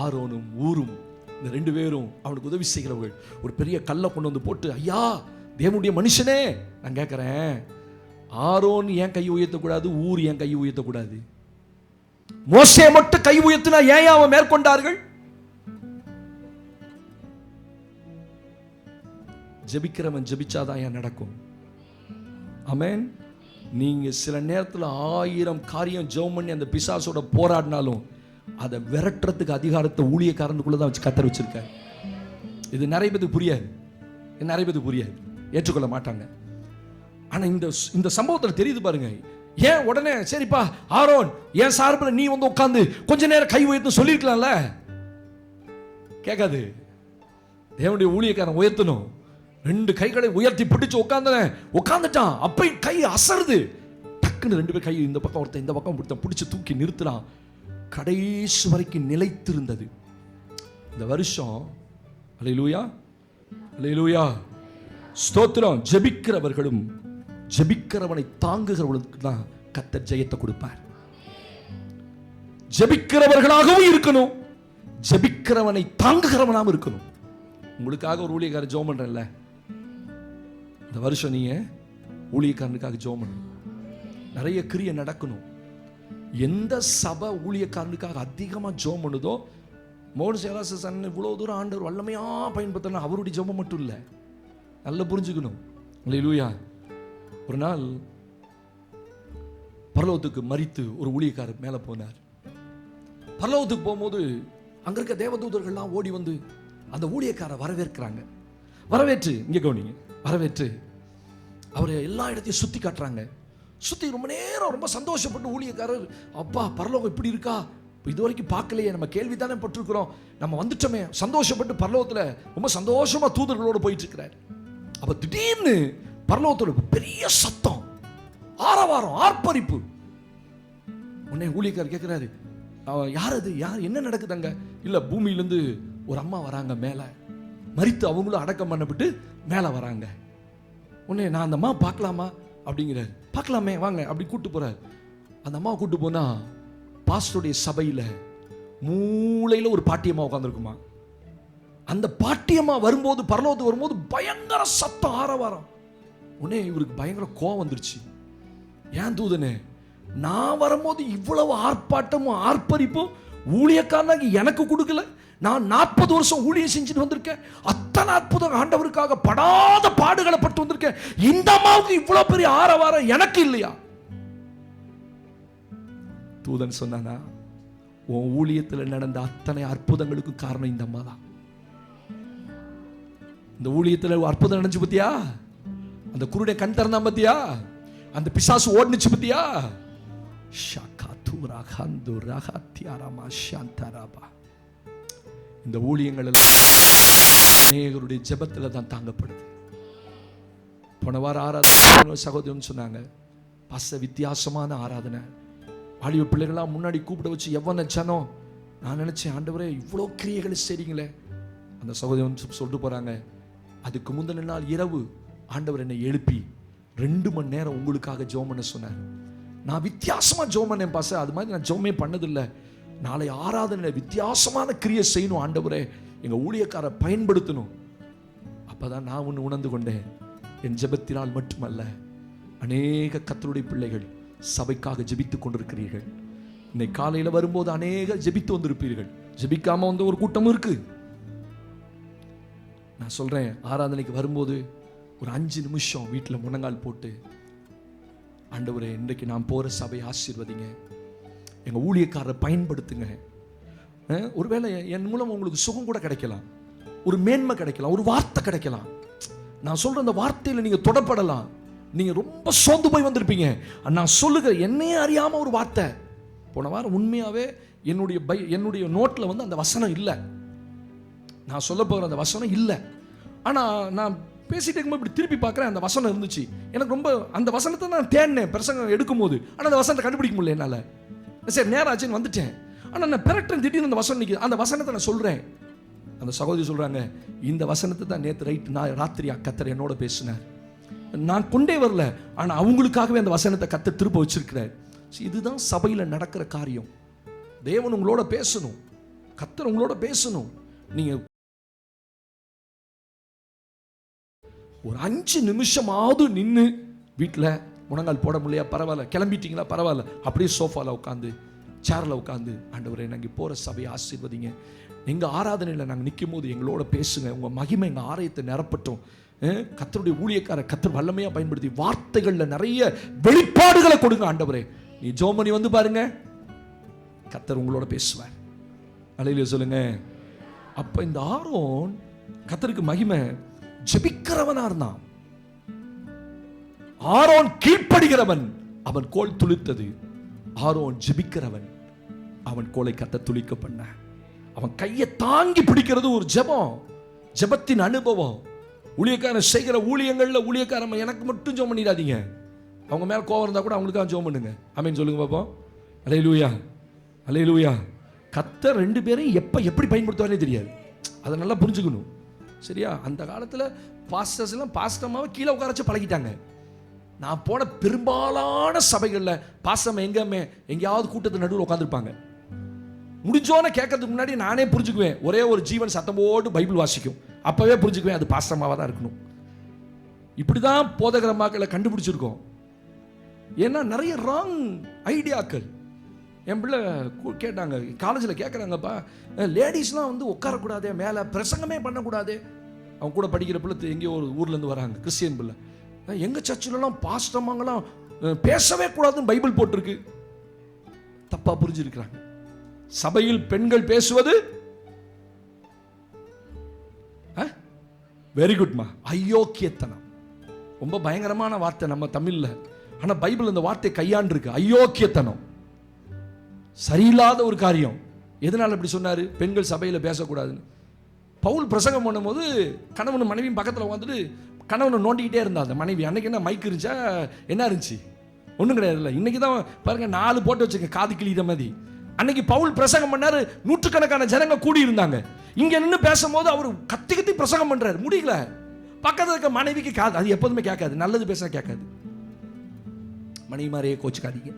[SPEAKER 2] ஆரோனும் ஊரும் இந்த ரெண்டு பேரும் அவனுக்கு உதவி செய்கிறவர்கள் ஒரு பெரிய கல்லை கொண்டு வந்து போட்டு, ஐயா தேவனுடைய மனுஷனே, நான் கேட்கிறேன், ஆரோன் ஏன் கை உயர்த்தக்கூடாது, ஊர் ஏன் கை உயர்த்தக்கூடாது? மோசே மட்டும் கை உயர்த்தினா ஏன் அவன் மேற்கொண்டார்கள்? ஜெபிக்கிறவன் ஜெபிச்சாதான் ஏன் நடக்கும். ஆமென். நீங்க சில நேரத்தில் 1000 காரியம் ஜெபம் பண்ணி அந்த பிசாசோட போராடினாலும் அதை விரட்டுறதுக்கு அதிகாரத்தை ஊழியக்காரனுக்குள்ளதான் வச்சு கர்த்தர் வச்சிருக்காரு. இது நிறைய பேருக்கு புரியாது, ஏற்றுக்கொள்ள மாட்டாங்க. ஆனா இந்த சம்பவத்தில் தெரியுது பாருங்க. ஏன் உடனே சரிப்பா ஆரோன் ஏன் சார்பில் நீ வந்து உட்கார்ந்து கொஞ்ச நேரம் கை உயர்த்து சொல்லிருக்கலாம்ல? கேட்காது. தேவனுடைய ஊழியக்காரன் உயர்த்தணும். 2 கைகளை உயர்த்தி பிடிச்சு உட்கார்ந்துட்டான். அப்ப கை அசருது. டக்குன்னு 2 பேர் கை இந்த பக்கம் ஒருத்தன் இந்த பக்கம் ஒருத்தன் பிடிச்சு தூக்கி நிறுத்துறான். கடைசி வரைக்கும் நிலைத்திருந்தது. இந்த வருஷம் அல்லேலூயா அல்லேலூயா ஸ்தோத்திரம். ஜெபிக்கிறவர்களும் ஜெபிக்கிறவனை தாங்குகிறவர்களுக்கு தான் கர்த்தர் ஜெயத்தை கொடுப்பார். ஜெபிக்கிறவர்களாகவும் இருக்கணும், ஜெபிக்கிறவனை தாங்குகிறவனாகவும் இருக்கணும். உங்களுக்காக ஒரு ஊழியக்காரர் ஜெபம் பண்றேன்ல, இந்த வருஷம் நீங்க ஊழியக்காரனுக்காக ஜெபம் பண்ணணும். நிறைய கிரியை நடக்கணும். எந்த சபை ஊழியக்காரனுக்காக அதிகமா ஜெபம் பண்ணுதோ, மோகன் சேவாசன் இவ்வளவு தூரம் ஆண்டவர் வல்லமையா பயன்படுத்தணும், அவருடைய ஜெபம் மட்டும் இல்லை, நல்லா புரிஞ்சுக்கணும். அல்லேலூயா. ஒரு நாள் பரலோகத்துக்கு மரித்து ஒரு ஊழியக்காரர் மேல போனார். பரலோகத்துக்கு போகும்போது அங்க இருக்க தேவதூதர்கள்லாம் ஓடி வந்து அந்த ஊழியக்காரர் வரவேற்கிறாங்க. வரவேற்று இங்க கவனிங்க, வரவேற்று அவரை எல்லா இடத்தையும் சுத்தி காட்டுறாங்க. சுத்தி ரொம்ப நேரம் ரொம்ப சந்தோஷப்பட்டு ஊழியக்காரர், அப்பா பரலோகம் இப்படி இருக்கா, இது வரைக்கும் பார்க்கலையே, நம்ம கேள்விதானே பட்டிருக்கிறோம், நம்ம வந்துட்டோமே, சந்தோஷப்பட்டு பரலோகத்துல ரொம்ப சந்தோஷமா தூதர்களோடு போயிட்டு இருக்கிறார். அப்ப திடீர்னு பரலோகத்தோட பெரிய சத்தம், ஆரவாரம், ஆர்ப்பரிப்பு. உடனே ஊழியக்காரர் கேட்கிறாரு, யார் அது, யார், என்ன நடக்குதுங்க? இல்ல பூமியிலிருந்து ஒரு அம்மா வராங்க மேல, மரித்து அவங்களும் அடக்கம் பண்ணப்பட்டு மேல வராங்க. உடனே நான் அந்த அம்மா பார்க்கலாமா அப்படிங்கிறாரு. பார்க்கலாமே வாங்க அப்படி கூட்டு போறாரு. அந்த அம்மாவை கூட்டு போனா பாஸ்டருடைய சபையில மூளையில ஒரு பாட்டியம்மா உட்காந்துருக்குமா. அந்த பாட்டியம்மா வரும்போது, பரலோகத்துக்கு வரும்போது பயங்கர சத்தம், ஆரவாரம். உடனே இவருக்கு பயங்கர கோவம் வந்துருச்சு. ஏன் தூதனே, நான் வரும்போது இவ்வளவு ஆர்ப்பாட்டமும் ஆர்ப்பரிப்பும் ஊழியக்காரனாகி எனக்கு கொடுக்கல? நான் 40 வருஷம் ஊழியம் செஞ்சுட்டு வந்திருக்கேன், அத்தனை அற்புதம் ஆண்டவருக்காக படாத பாடுகளை பட்டு வந்திருக்கேன், இந்த அம்மாவுக்கு இவ்வளவு பெரிய ஆரவாரம் எனக்கு இல்லையா? தூதன் சொன்னானா, உன் ஊழியத்தில் நடந்த அத்தனை அற்புதங்களுக்கு காரணம் இந்த அம்மா தான். இந்த ஊழியத்தில் அற்புதம் நடந்துச்சு பத்தியா, அந்த குருடைய கண் திறந்தான் பத்தியா, அந்த பிசாசு ஓடுனுச்சு பத்தியா. இந்த ஊழியங்கள் எல்லாம் அநேகருடைய ஜெபத்தில் தான் தாங்கப்படுது. போன வாரம் ஆராதனை சகோதரன் சொன்னாங்க, வித்தியாசமான ஆராதனை, வாலிப பிள்ளைகளாம் முன்னாடி கூப்பிட வச்சு எவ்வளோ ஜனம். நான் நினைச்சேன், ஆண்டவரே இவ்வளோ கிரியைகளை செய்றீங்களே. அந்த சகோதரன் சொல்லிட்டு போறாங்க, அதுக்கு முந்தின நாள் இரவு ஆண்டவர் என்னை எழுப்பி 2 மணி நேரம் உங்களுக்காக ஜெபம் பண்ண சொன்னார். நான் வித்தியாசமா ஜெபம் பண்ணேன் பாச, அது மாதிரி நான் ஜெபமே பண்ணதில்லை. நாளை ஆராதனை வித்தியாசமான கிரியை செய்யணும் ஆண்டவரே, எங்க ஊழியக்காரை பயன்படுத்தணும். அப்பதான் நான் ஒன்று உணர்ந்து கொண்டேன், என் ஜெபத்தினால் மட்டுமல்ல, அநேக கர்த்தருடைய பிள்ளைகள் சபைக்காக ஜெபித்துக் கொண்டிருக்கிறீர்கள். இன்னைக்கு காலையில் வரும்போது அநேக ஜெபித்து வந்திருப்பீர்கள். ஜெபிக்காம வந்த ஒரு கூட்டமும் இருக்கு. நான் சொல்றேன், ஆராதனைக்கு வரும்போது ஒரு 5 நிமிஷம் வீட்டில் முழங்கால் போட்டு, ஆண்டவரே இன்றைக்கு நான் போற சபையை ஆசீர்வதிங்க, எங்க ஊழியக்காரரை பயன்படுத்துங்க. ஒருவேளை என் மூலம் உங்களுக்கு சுகம் கூட கிடைக்கலாம், ஒரு மேன்மை கிடைக்கலாம், ஒரு வார்த்தை கிடைக்கலாம். நான் சொல்ற அந்த வார்த்தையில நீங்க தொடப்படலாம். நீங்க ரொம்ப சோர்ந்து போய் வந்திருப்பீங்க. நான் சொல்லுகிற என்னையே அறியாம ஒரு வார்த்தை. போன வாரம் உண்மையாவே என்னுடைய நோட்ல வந்து அந்த வசனம் இல்லை. நான் சொல்ல போகிற அந்த வசனம் இல்லை. ஆனா நான் பேசிட்டு இருக்கும்போது இப்படி திருப்பி பார்க்குறேன், அந்த வசனம் இருந்துச்சு. எனக்கு ரொம்ப அந்த வசனத்தை நான் தேடினேன் பிரசங்கம் எடுக்கும் போது. ஆனால் அந்த வசனத்தை கண்டுபிடிக்க முடியல என்னால். சரி நேரம் ஆச்சுன்னு வந்துட்டேன். ஆனால் நான் பெரட்டன் திடீர்னு அந்த வசனம் நிற்கிது. அந்த வசனத்தை நான் சொல்கிறேன். அந்த சகோதரி சொல்கிறாங்க, இந்த வசனத்தை தான் நேற்று நான் ராத்திரி கர்த்தர் என்னோட பேசினார். நான் கொண்டே வரல, ஆனால் அவங்களுக்காகவே அந்த வசனத்தை கர்த்தர் திருப்ப வச்சிருக்கிறார். இதுதான் சபையில் நடக்கிற காரியம். தேவன் உங்களோட பேசணும், கர்த்தர் உங்களோட பேசணும். நீங்கள் ஒரு 5 நிமிஷமாவது நின்று, வீட்டில் முழங்கால் போட முடியலையா பரவாயில்ல, கிளம்பிட்டீங்களா பரவாயில்ல, அப்படியே சோஃபாவில் உட்காந்து சேரில் உட்காந்து, ஆண்டவரே நாங்கள் போகிற சபையை ஆசீர்வதிங்க, எங்கள் ஆராதனையில் நாங்கள் நிற்கும் போது எங்களோட பேசுங்க, உங்கள் மகிமை எங்கள் ஆலயத்தை நிரப்பட்டும். கர்த்தருடைய ஊழியக்கார கர்த்தர் வல்லமையாக பயன்படுத்தி வார்த்தைகளில் நிறைய வெளிப்பாடுகளை கொடுங்க ஆண்டவரே. நீ ஜோமணி வந்து பாருங்க, கர்த்தர் உங்களோட பேசுவார். அல்லேலூயா சொல்லுங்க. அப்ப இந்த ஆரோன் கர்த்தருக்கு மகிமை, ஜெபிக்கிறவனா இருந்தான். ஆரோன் கீழ்ப்படுகிறவன், அவன் கோல் துளித்தது. ஆரோன் ஜெபிக்கிறவன், அவன் கோலை கர்த்தர் துளிக்க பண்ண. அவன் கையை தாங்கி பிடிக்கிறது ஒரு ஜெபம், ஜெபத்தின் அனுபவம். ஊழியக்காரன் செய்கிற ஊழியங்கள்ல ஊழியக்காரன் எனக்கு மட்டும் ஜெபம் பண்ணிடாதீங்க. அவங்க மேல கோவம் இருந்தா கூட அவங்களுக்காக ஜெபம் பண்ணுங்க. ஆமென் சொல்லுங்க பாப்போம். அல்லேலூயா அல்லேலூயா. கர்த்தர் 2 பேரையும் எப்படி பயன்படுத்துவாரே தெரியாது. அதை நல்லா புரிஞ்சுக்கணும். சரியா? அந்த காலத்தில் பாஸ்டர்ஸ் எல்லாம் பாஸ்டமாவை கீழே உட்கார வச்சு பழகிட்டாங்க. நான் போன பெரும்பாலான சபைகளில் பாஸ்டர் எங்கேயாவது கூட்டத்து நடுவில் உட்காந்துருப்பாங்க. முடிஞ்சோன்னு கேட்கறதுக்கு முன்னாடி நானே புரிஞ்சுக்குவேன். ஒரே ஒரு ஜீவன் சத்தம் போட்டு பைபிள் வாசிக்கும். அப்பவே புரிஞ்சுக்குவேன், அது பாஸ்டமாவாக தான் இருக்கணும். இப்படிதான் போதகர மக்களை கண்டுபிடிச்சிருக்கோம். ஏன்னா நிறைய ராங் ஐடியாக்கள். என் பிள்ளை கேட்டாங்க, காலேஜில் கேட்குறாங்கப்பா, லேடிஸ்லாம் வந்து உட்காரக்கூடாதே, மேலே பிரசங்கமே பண்ணக்கூடாது. அவங்க கூட படிக்கிற பிள்ளை எங்கேயோ ஒரு ஊர்லேருந்து வராங்க, கிறிஸ்டியன் பிள்ளை. எங்கள் சர்ச்சிலலாம் பாஸ்டமாங்கலாம் பேசவே கூடாதுன்னு பைபிள் போட்டிருக்கு. தப்பா புரிஞ்சிருக்கிறாங்க. சபையில் பெண்கள் பேசுவது வெரி குட்மா, அயோக்கியத்தனம். ரொம்ப பயங்கரமான வார்த்தை நம்ம தமிழ்ல. ஆனா பைபிள் இந்த வார்த்தை கையாண்டிருக்கு, அயோக்கியத்தனம், சரியில்லாத ஒரு காரியம். எதனால அப்படி சொன்னாரு? பெண்கள் சபையில் பேசக்கூடாதுன்னு. பவுல் பிரசங்கம் பண்ணும்போது கணவன் மனைவியும் பக்கத்தில் உட்காந்துட்டு கணவனை நோண்டிக்கிட்டே இருந்தா அந்த மனைவி. அன்னைக்கு என்ன மைக் இருந்துச்சா, என்ன இருந்துச்சு? ஒன்றும் கிடையாதுல்ல. இன்னைக்கு தான் பாருங்க 4 போட்டு வச்சுக்க காது கிளியிற மாதிரி. அன்னைக்கு பவுல் பிரசங்கம் பண்ணாரு, நூற்றுக்கணக்கான ஜனங்க கூடி இருந்தாங்க. இங்க நின்று பேசும்போது அவர் கத்தி கத்தி பிரசங்கம் பண்றாரு, முடியல. பக்கத்தில் இருக்க மனைவிக்கு காது, அது எப்போதுமே கேட்காது, நல்லது பேச கேட்காது. மனைவி மாதிரியே கோச்சுக்காதீங்க.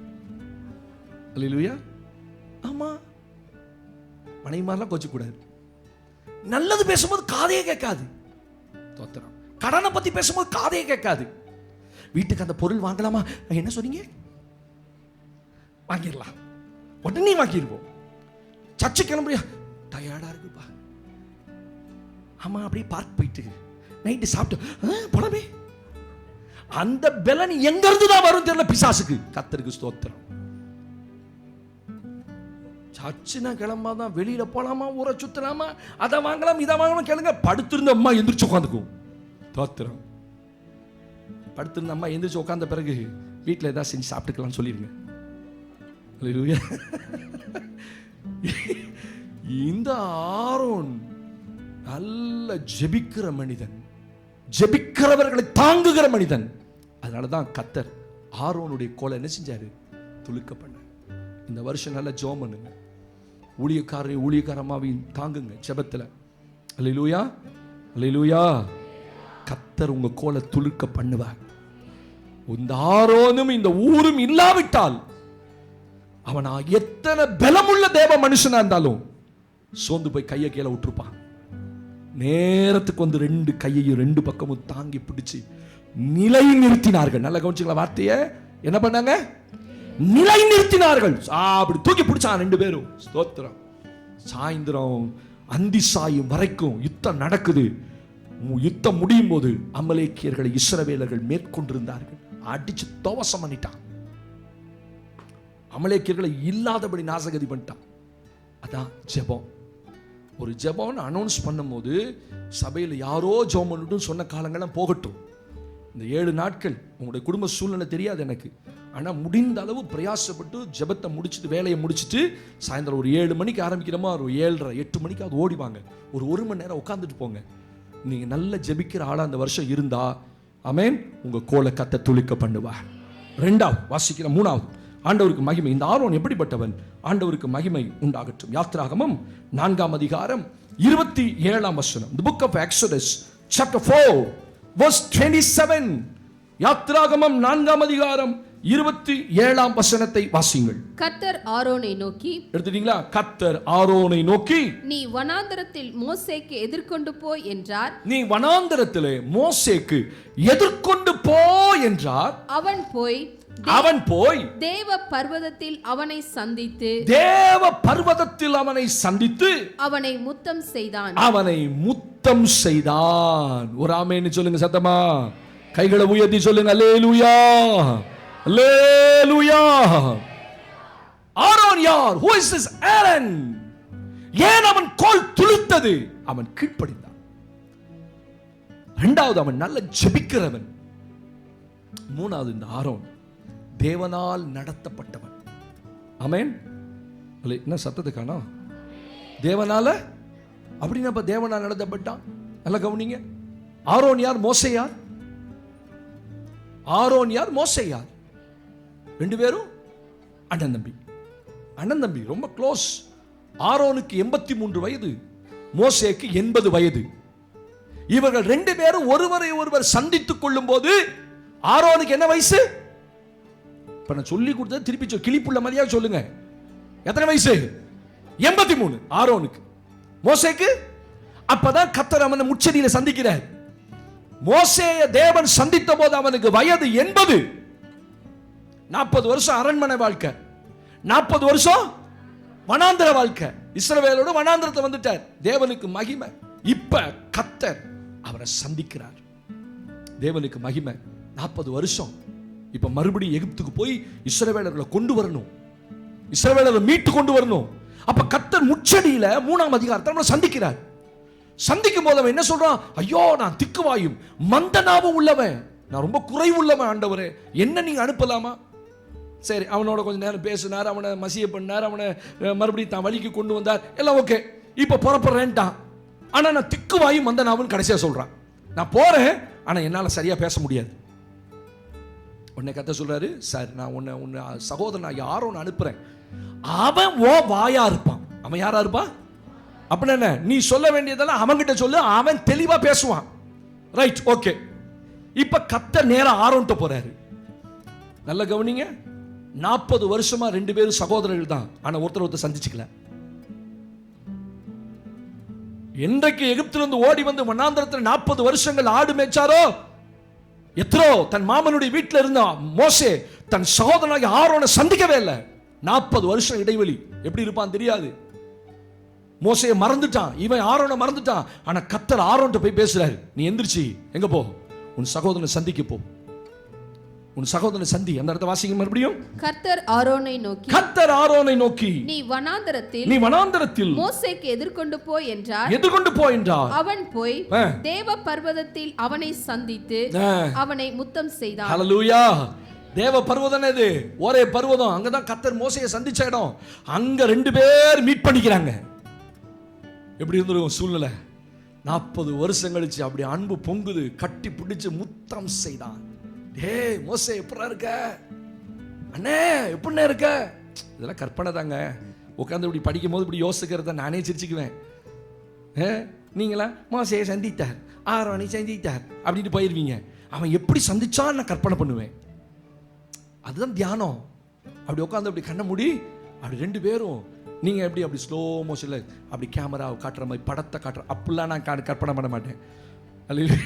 [SPEAKER 2] அல்லேலூயா. ஆமா, மனைவி மாதிரிலாம் கோச்சு கூடாது. நல்லது பேசும்போது காதையே கேட்காது. தோத்திரம். கடனை பத்தி பேசும்போது காதையே கேட்காது. வீட்டுக்கு அந்த பொருள் வாங்கலாமா, என்ன சொன்னீங்க, வாங்கிடலாம், உடனே வாங்கிடுவோம். சர்ச்சை கிளம்புறியா, டயர்டா இருக்குப்பா, ஆமா அப்படியே பார்க் போயிட்டு நைட்டு சாப்பிட்டு போலமே. அந்த பலன் எங்க இருந்து தான் வரும் தெரியல பிசாசுக்கு. கர்த்தருக்கு ஸ்தோத்திரம். சர்ச்சுனா கிளம்பாதான், வெளியில போலாமா, ஊரை சுத்தலாமா, அதை வாங்கலாம் இதை வாங்கலாம் கேளுங்க. படுத்திருந்த அம்மா எந்திரிச்சு உட்காந்துக்கும். தோத்திரம். படுத்திருந்த அம்மா எந்திரிச்சு உட்கார்ந்த பிறகு வீட்டில் ஏதாவது செஞ்சு சாப்பிட்டுக்கலாம்னு சொல்லிடுங்க. இந்த ஆரோன் நல்ல ஜெபிக்கிற மனிதன், ஜெபிக்கிறவர்களை தாங்குகிற மனிதன். அதனாலதான் கர்த்தர் ஆரோனுடைய கோலை என்ன செஞ்சாரு? துலுக்க பண்ண. இந்த வருஷம் நல்ல ஜெபம் பண்ணுங்க, ஊழியக்காரமாவையும் தாங்குங்க ஜெபத்துல. அல்லேலூயா, அல்லேலூயா. கர்த்தர் உங்க கோலை துலுக்க பண்ணுவார். இந்த ஆரோனும் இந்த ஊரும் இல்லாவிட்டால் அவனா எத்தனை பலமுள்ள தேவ மனுஷனா இருந்தாலும் சோர்ந்து போய் கையை கீழே விட்டுருப்பான். நேரத்துக்கு வந்து 2 கையையும் 2 பக்கமும் தாங்கி பிடிச்சு நிலை நிறுத்தினார்கள். நல்ல கவனிச்சுங்களா வார்த்தைய? என்ன பண்ணாங்க? நிலை நிறுத்தினார்கள். அப்படி தூக்கி பிடிச்சான் 2 பேரும். ஸ்தோத்திரம். சாயந்தரம் அந்தி சாயும் வரைக்கும் யுத்தம் நடக்குது. யுத்தம் முடியும் போது அமலேக்கியர்களை இஸ்ரவேலர்கள் மேற்கொண்டிருந்தார்கள். அடிச்சு துவசம் பண்ணிட்டான். அமலேக்கியர்களை இல்லாதபடி நாசகதி பண்ணிட்டான். அதான் ஜெபம். ஒரு ஜெபம்னு அனௌன்ஸ் பண்ணும்போது சபையில் யாரோ ஜெபம் பண்ணட்டும் சொன்ன காலங்கள்லாம் போகட்டும். இந்த 7 நாட்கள் உங்களுடைய குடும்ப சூழ்நிலை தெரியாது எனக்கு. ஆனால் முடிந்த அளவு பிரயாசப்பட்டு ஜெபத்தை முடிச்சுட்டு வேலையை முடிச்சுட்டு சாயந்தரம் ஒரு 7 மணிக்கு ஆரம்பிக்கிறோமா, ஒரு 7:30 8 மணிக்கு அது ஓடிவாங்க. ஒரு 1 மணி நேரம் உட்காந்துட்டு போங்க. நீங்கள் நல்ல ஜெபிக்கிற ஆளாக அந்த வருஷம் இருந்தா ஆமென், உங்கள் கோலை கர்த்தர் துலுக்க பண்ணுவார். 2வது வாசிக்கிற 3வது, ஆண்டவருக்கு மகிமை. இந்த ஆரோன் எப்படிப்பட்டவன்? ஆண்டவருக்கு மகிமை உண்டாகட்டும். யாத்திராகமம் 4ஆம் அதிகாரம் 27ஆம் வசனம். The book of Exodus chapter 4 verse 27. யாத்திராகமம் 4ஆம் அதிகாரம் 27ஆம் வசனத்தை வாசிங்கள்.
[SPEAKER 3] கர்த்தர் ஆரோனை நோக்கி,
[SPEAKER 2] எடுத்துட்டீங்களா? கர்த்தர் ஆரோனை நோக்கி,
[SPEAKER 3] நீ வனாந்தரத்தில் மோசேக்கு எதிர்கொண்டு போய் என்றார்.
[SPEAKER 2] நீ வனாந்தரத்திலே மோசேக்கு எதிர்கொண்டு போ என்றார். அவன் போய்
[SPEAKER 3] தேவ பர்வதத்தில் அவனை சந்தித்து அவனை முத்தம் செய்தான். ஒரு ஆமென்னு சொல்லுங்க சத்தமா. கைகளை உயர்த்தி சொல்லுங்க அல்லேலூயா, அல்லேலூயா. ஆரோன் யார்? Who is this Aaron? ஏன் அவன் கோல் துளித்தது? அவன் கீழ்ப்படிந்தான். 2வது, அவன் நல்ல ஜெபிக்கிறவன். 3வது, இந்த ஆரோன் தேவனால் நடத்தப்பட்டவன். ஆமென். என்ன சத்தத்தை காணோம்? தேவனால அப்படின்னா இப்ப தேவனால் நடத்தப்பட்டான். நல்லா கவனிங்க. ஆரோன் யார்? மோசே யார்? ஆரோன் யார்? மோசே யார்? 2 பேரும் அண்ணன் தம்பி, ரொம்ப க்ளோஸ். ஆரோனுக்கு 83 வயது, மோசேக்கு 80 வயது. இவர்கள் 2 பேரும் ஒருவரை ஒருவர் சந்தித்துக் கொள்ளும் போது ஆரோனுக்கு என்ன வயசு? இப்ப நான் சொல்லி கொடுத்தது திருப்பி கிளிப்புள்ள மாதிரியா சொல்லுங்க. எத்தனை வயசு? 83 ஆரோனுக்கு. மோசேக்கு அப்பதான் கர்த்தர் அவனை முச்சடியில சந்திக்கிறார். மோசேயை தேவன் சந்தித்த போது அவனுக்கு வயது 80. 40 வருஷம் அரண்மனை வாழ்க்கை, 40 வருஷம் வனாந்தர வாழ்க்கை. இஸ்ரவேலோடு வனாந்தரத்தை வந்துட்டார். தேவனுக்கு மகிமை. இப்ப கர்த்தர் அவரை சந்திக்கிறார். தேவனுக்கு மகிமை. 40 வருஷம். இப்ப மறுபடியும் எகிப்துக்கு போய் இஸ்ரவேலர்களை கொண்டு வரணும், இஸ்ரவேலரை மீட்டு கொண்டு வரணும். அப்ப கர்த்தர் முச்சடியில 3ஆம் அதிகாரத்தை சந்திக்கிறார். சந்திக்கும் போது அவன் என்ன சொல்றான்? ஐயோ, நான் திக்குவாயும் மந்தனாவும் உள்ளவன், நான் ரொம்ப குறைவுள்ளவன் ஆண்டவரே, என்ன நீங்க அனுப்பலாமா? சரி, அவனோட கொஞ்ச நேரம் பேசினார், அவனை மசிய பண்ணார், அவனை மறுபடியும் தான் வழிக்கு கொண்டு வந்தார், எல்லாம் ஓகே. இப்ப புறப்படுறேன்ட்டான். ஆனா நான் திக்குவாயும் மந்தனாவும் கடைசியா சொல்றான். நான் போறேன், ஆனா என்னால சரியா பேச முடியாது. உன்னை கத்த சொல்றாரு, சார் நான் உன்னை சகோதரன் யாரோ நான் அனுப்புறேன், அவன் ஓ வாயா இருப்பான். அவன் யாரா இருப்பான்? அப்படின்னா நீ சொல்ல வேண்டியதெல்லாம் அவன்கிட்ட சொல்லு, அவன் தெளிவா பேசுவான். Right, okay. இப்ப கர்த்தர் நேரா ஆரோன்ட்ட போறாரு. நல்ல கவனிங்க. 40 வருஷமா 2 பேரும் சகோதரர்கள் தான், ஆனா ஒருத்தர் சந்திச்சுக்கல. என்றைக்கு எகிப்திலிருந்து ஓடி வந்து வனாந்தரத்தில் 40 வருஷங்கள் ஆடு மேய்ச்சாரோ, எத்ரோ தன் மாமனுடைய வீட்டில் இருந்த மோசே தன் சகோதரனாகிய ஆரோனை சந்திக்கவே இல்லை. 40 வருஷம் இடைவெளி. எப்படி இருப்பான் தெரியாது. மோசையை மறந்துட்டான், இவன் ஆரோனை மறந்துட்டான். ஆனா கர்த்தர் ஆரோன்ட்ட போய் பேசுறாரு, நீ எந்திரிச்சு எங்க போ, உன் சகோதரனை சந்திக்க போ, உன் சகோதரனை சந்தி. அந்த இடத்தை வாசிங்க மறுபடியும். கர்த்தர் ஆரோனை நோக்கி நீ வனாந்தரத்தில் மோசேக்கு எதிர்கொண்டு போய் என்றார். அவன் போய் தேவ பர்வதத்தில் அவனை சந்தித்து அவனை முத்தம் செய்தான்.
[SPEAKER 2] ஹல்லேலூயா. தேவ பர்வதம் இது, ஒரே பர்வதம். அங்கதான் கர்த்தர் மோசேயை சந்திச்ச இடம். அங்க 2 பேர் மீட் பண்ணிக்கிறாங்க.
[SPEAKER 3] எப்படி இருந்திருக்கும் சூழ்நிலை? 40 வருஷம் கழிச்சு அப்படி அன்பு பொங்குது, கட்டி பிடிச்சு முத்தம் செய்தான். டேய் மோசே எப்படா இருக்க அண்ணே, எப்படிண்ணே இருக்க? இதெல்லாம் கற்பனை தாங்க. உட்காந்து இப்படி படிக்கும் போது இப்படி யோசிக்கிறத நானே சிரிச்சுக்குவேன். நீங்களா மோசையை சந்தித்தார், ஆரோனை சந்தித்தார் அப்படின்ட்டு போயிருவீங்க. அவன் எப்படி சந்திச்சான்னு நான் கற்பனை பண்ணுவேன். அதுதான் தியானம். அப்படி உட்காந்து அப்படி கண்ண மூடி அப்படி 2 பேரும் நீங்கள் எப்படி அப்படி ஸ்லோ மோஷனில் அப்படி கேமரா காட்டுற மாதிரி படத்தை காட்டுற அப்படிலாம் நான் கற்பனை பண்ண மாட்டேன். அல்ல,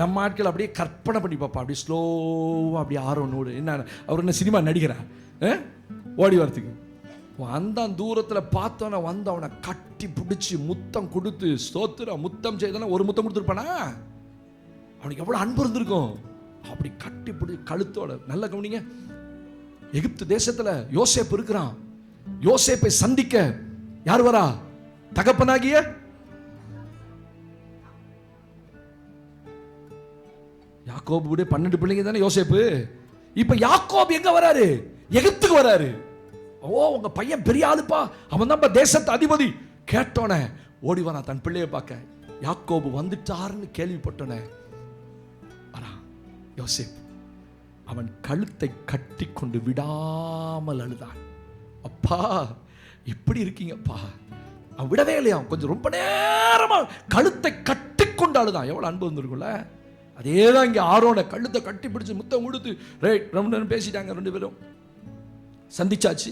[SPEAKER 3] நம்ம ஆட்கள் அப்படியே கற்பனை பண்ணி பார்ப்பா. அப்படி ஸ்லோவாக அப்படி ஆரோனோடு என்ன அவர் என்ன சினிமா நடிக்கிறா ஓடி வரத்துக்கு அந்த தூரத்தில் பார்த்தோன்னே வந்து அவனை கட்டி பிடிச்சி முத்தம் கொடுத்து ஸ்தோத்திர முத்தம் செய்தானே. ஒரு முத்தம் கொடுத்துருப்பானா? அவனுக்கு எவ்வளோ அன்பு இருந்திருக்கும். அப்படி கட்டி பிடிச்சி கழுத்தோட. நல்ல கவனிங்க, எகிப்து தேசத்தில் யோசேப்பு இருக்கிறான். யோசேப்பை சந்திக்க யார் வரா? தகப்பனாகிய யாக்கோபுடைய 12 பிள்ளைங்க தானே யோசேப்பு. இப்ப யாக்கோபு எங்க வராரு? எகிப்துக்கு வராரு. ஓ, உங்க பையன் பெரிய ஆளுப்பா, அவன் தான் தேசத்து அதிபதி. கேட்டோனே ஓடி வரான் தன் பிள்ளைய பார்க்க. யாக்கோபு வந்துட்டாருன்னு கேள்விப்பட்டோனே வரா யோசேப்பு. அவன் கழுத்தை கட்டி கொண்டு விடாமல் அழுதான். அப்பா இப்படி இருக்கீங்கப்பா. அவன் விடவே இல்லையா, கொஞ்சம் ரொம்ப நேரமா கழுத்தை கட்டி கொண்டு அழுதான். எவ்வளவு அன்பு வந்திருக்கும்ல. அதேதான் இங்க ஆரோனை கழுத்தை கட்டி பிடிச்சு முத்தம் கொடுத்து ரைட் ரொம்ப நேரம் பேசிட்டாங்க. 2 பேரும் சந்திச்சாச்சு.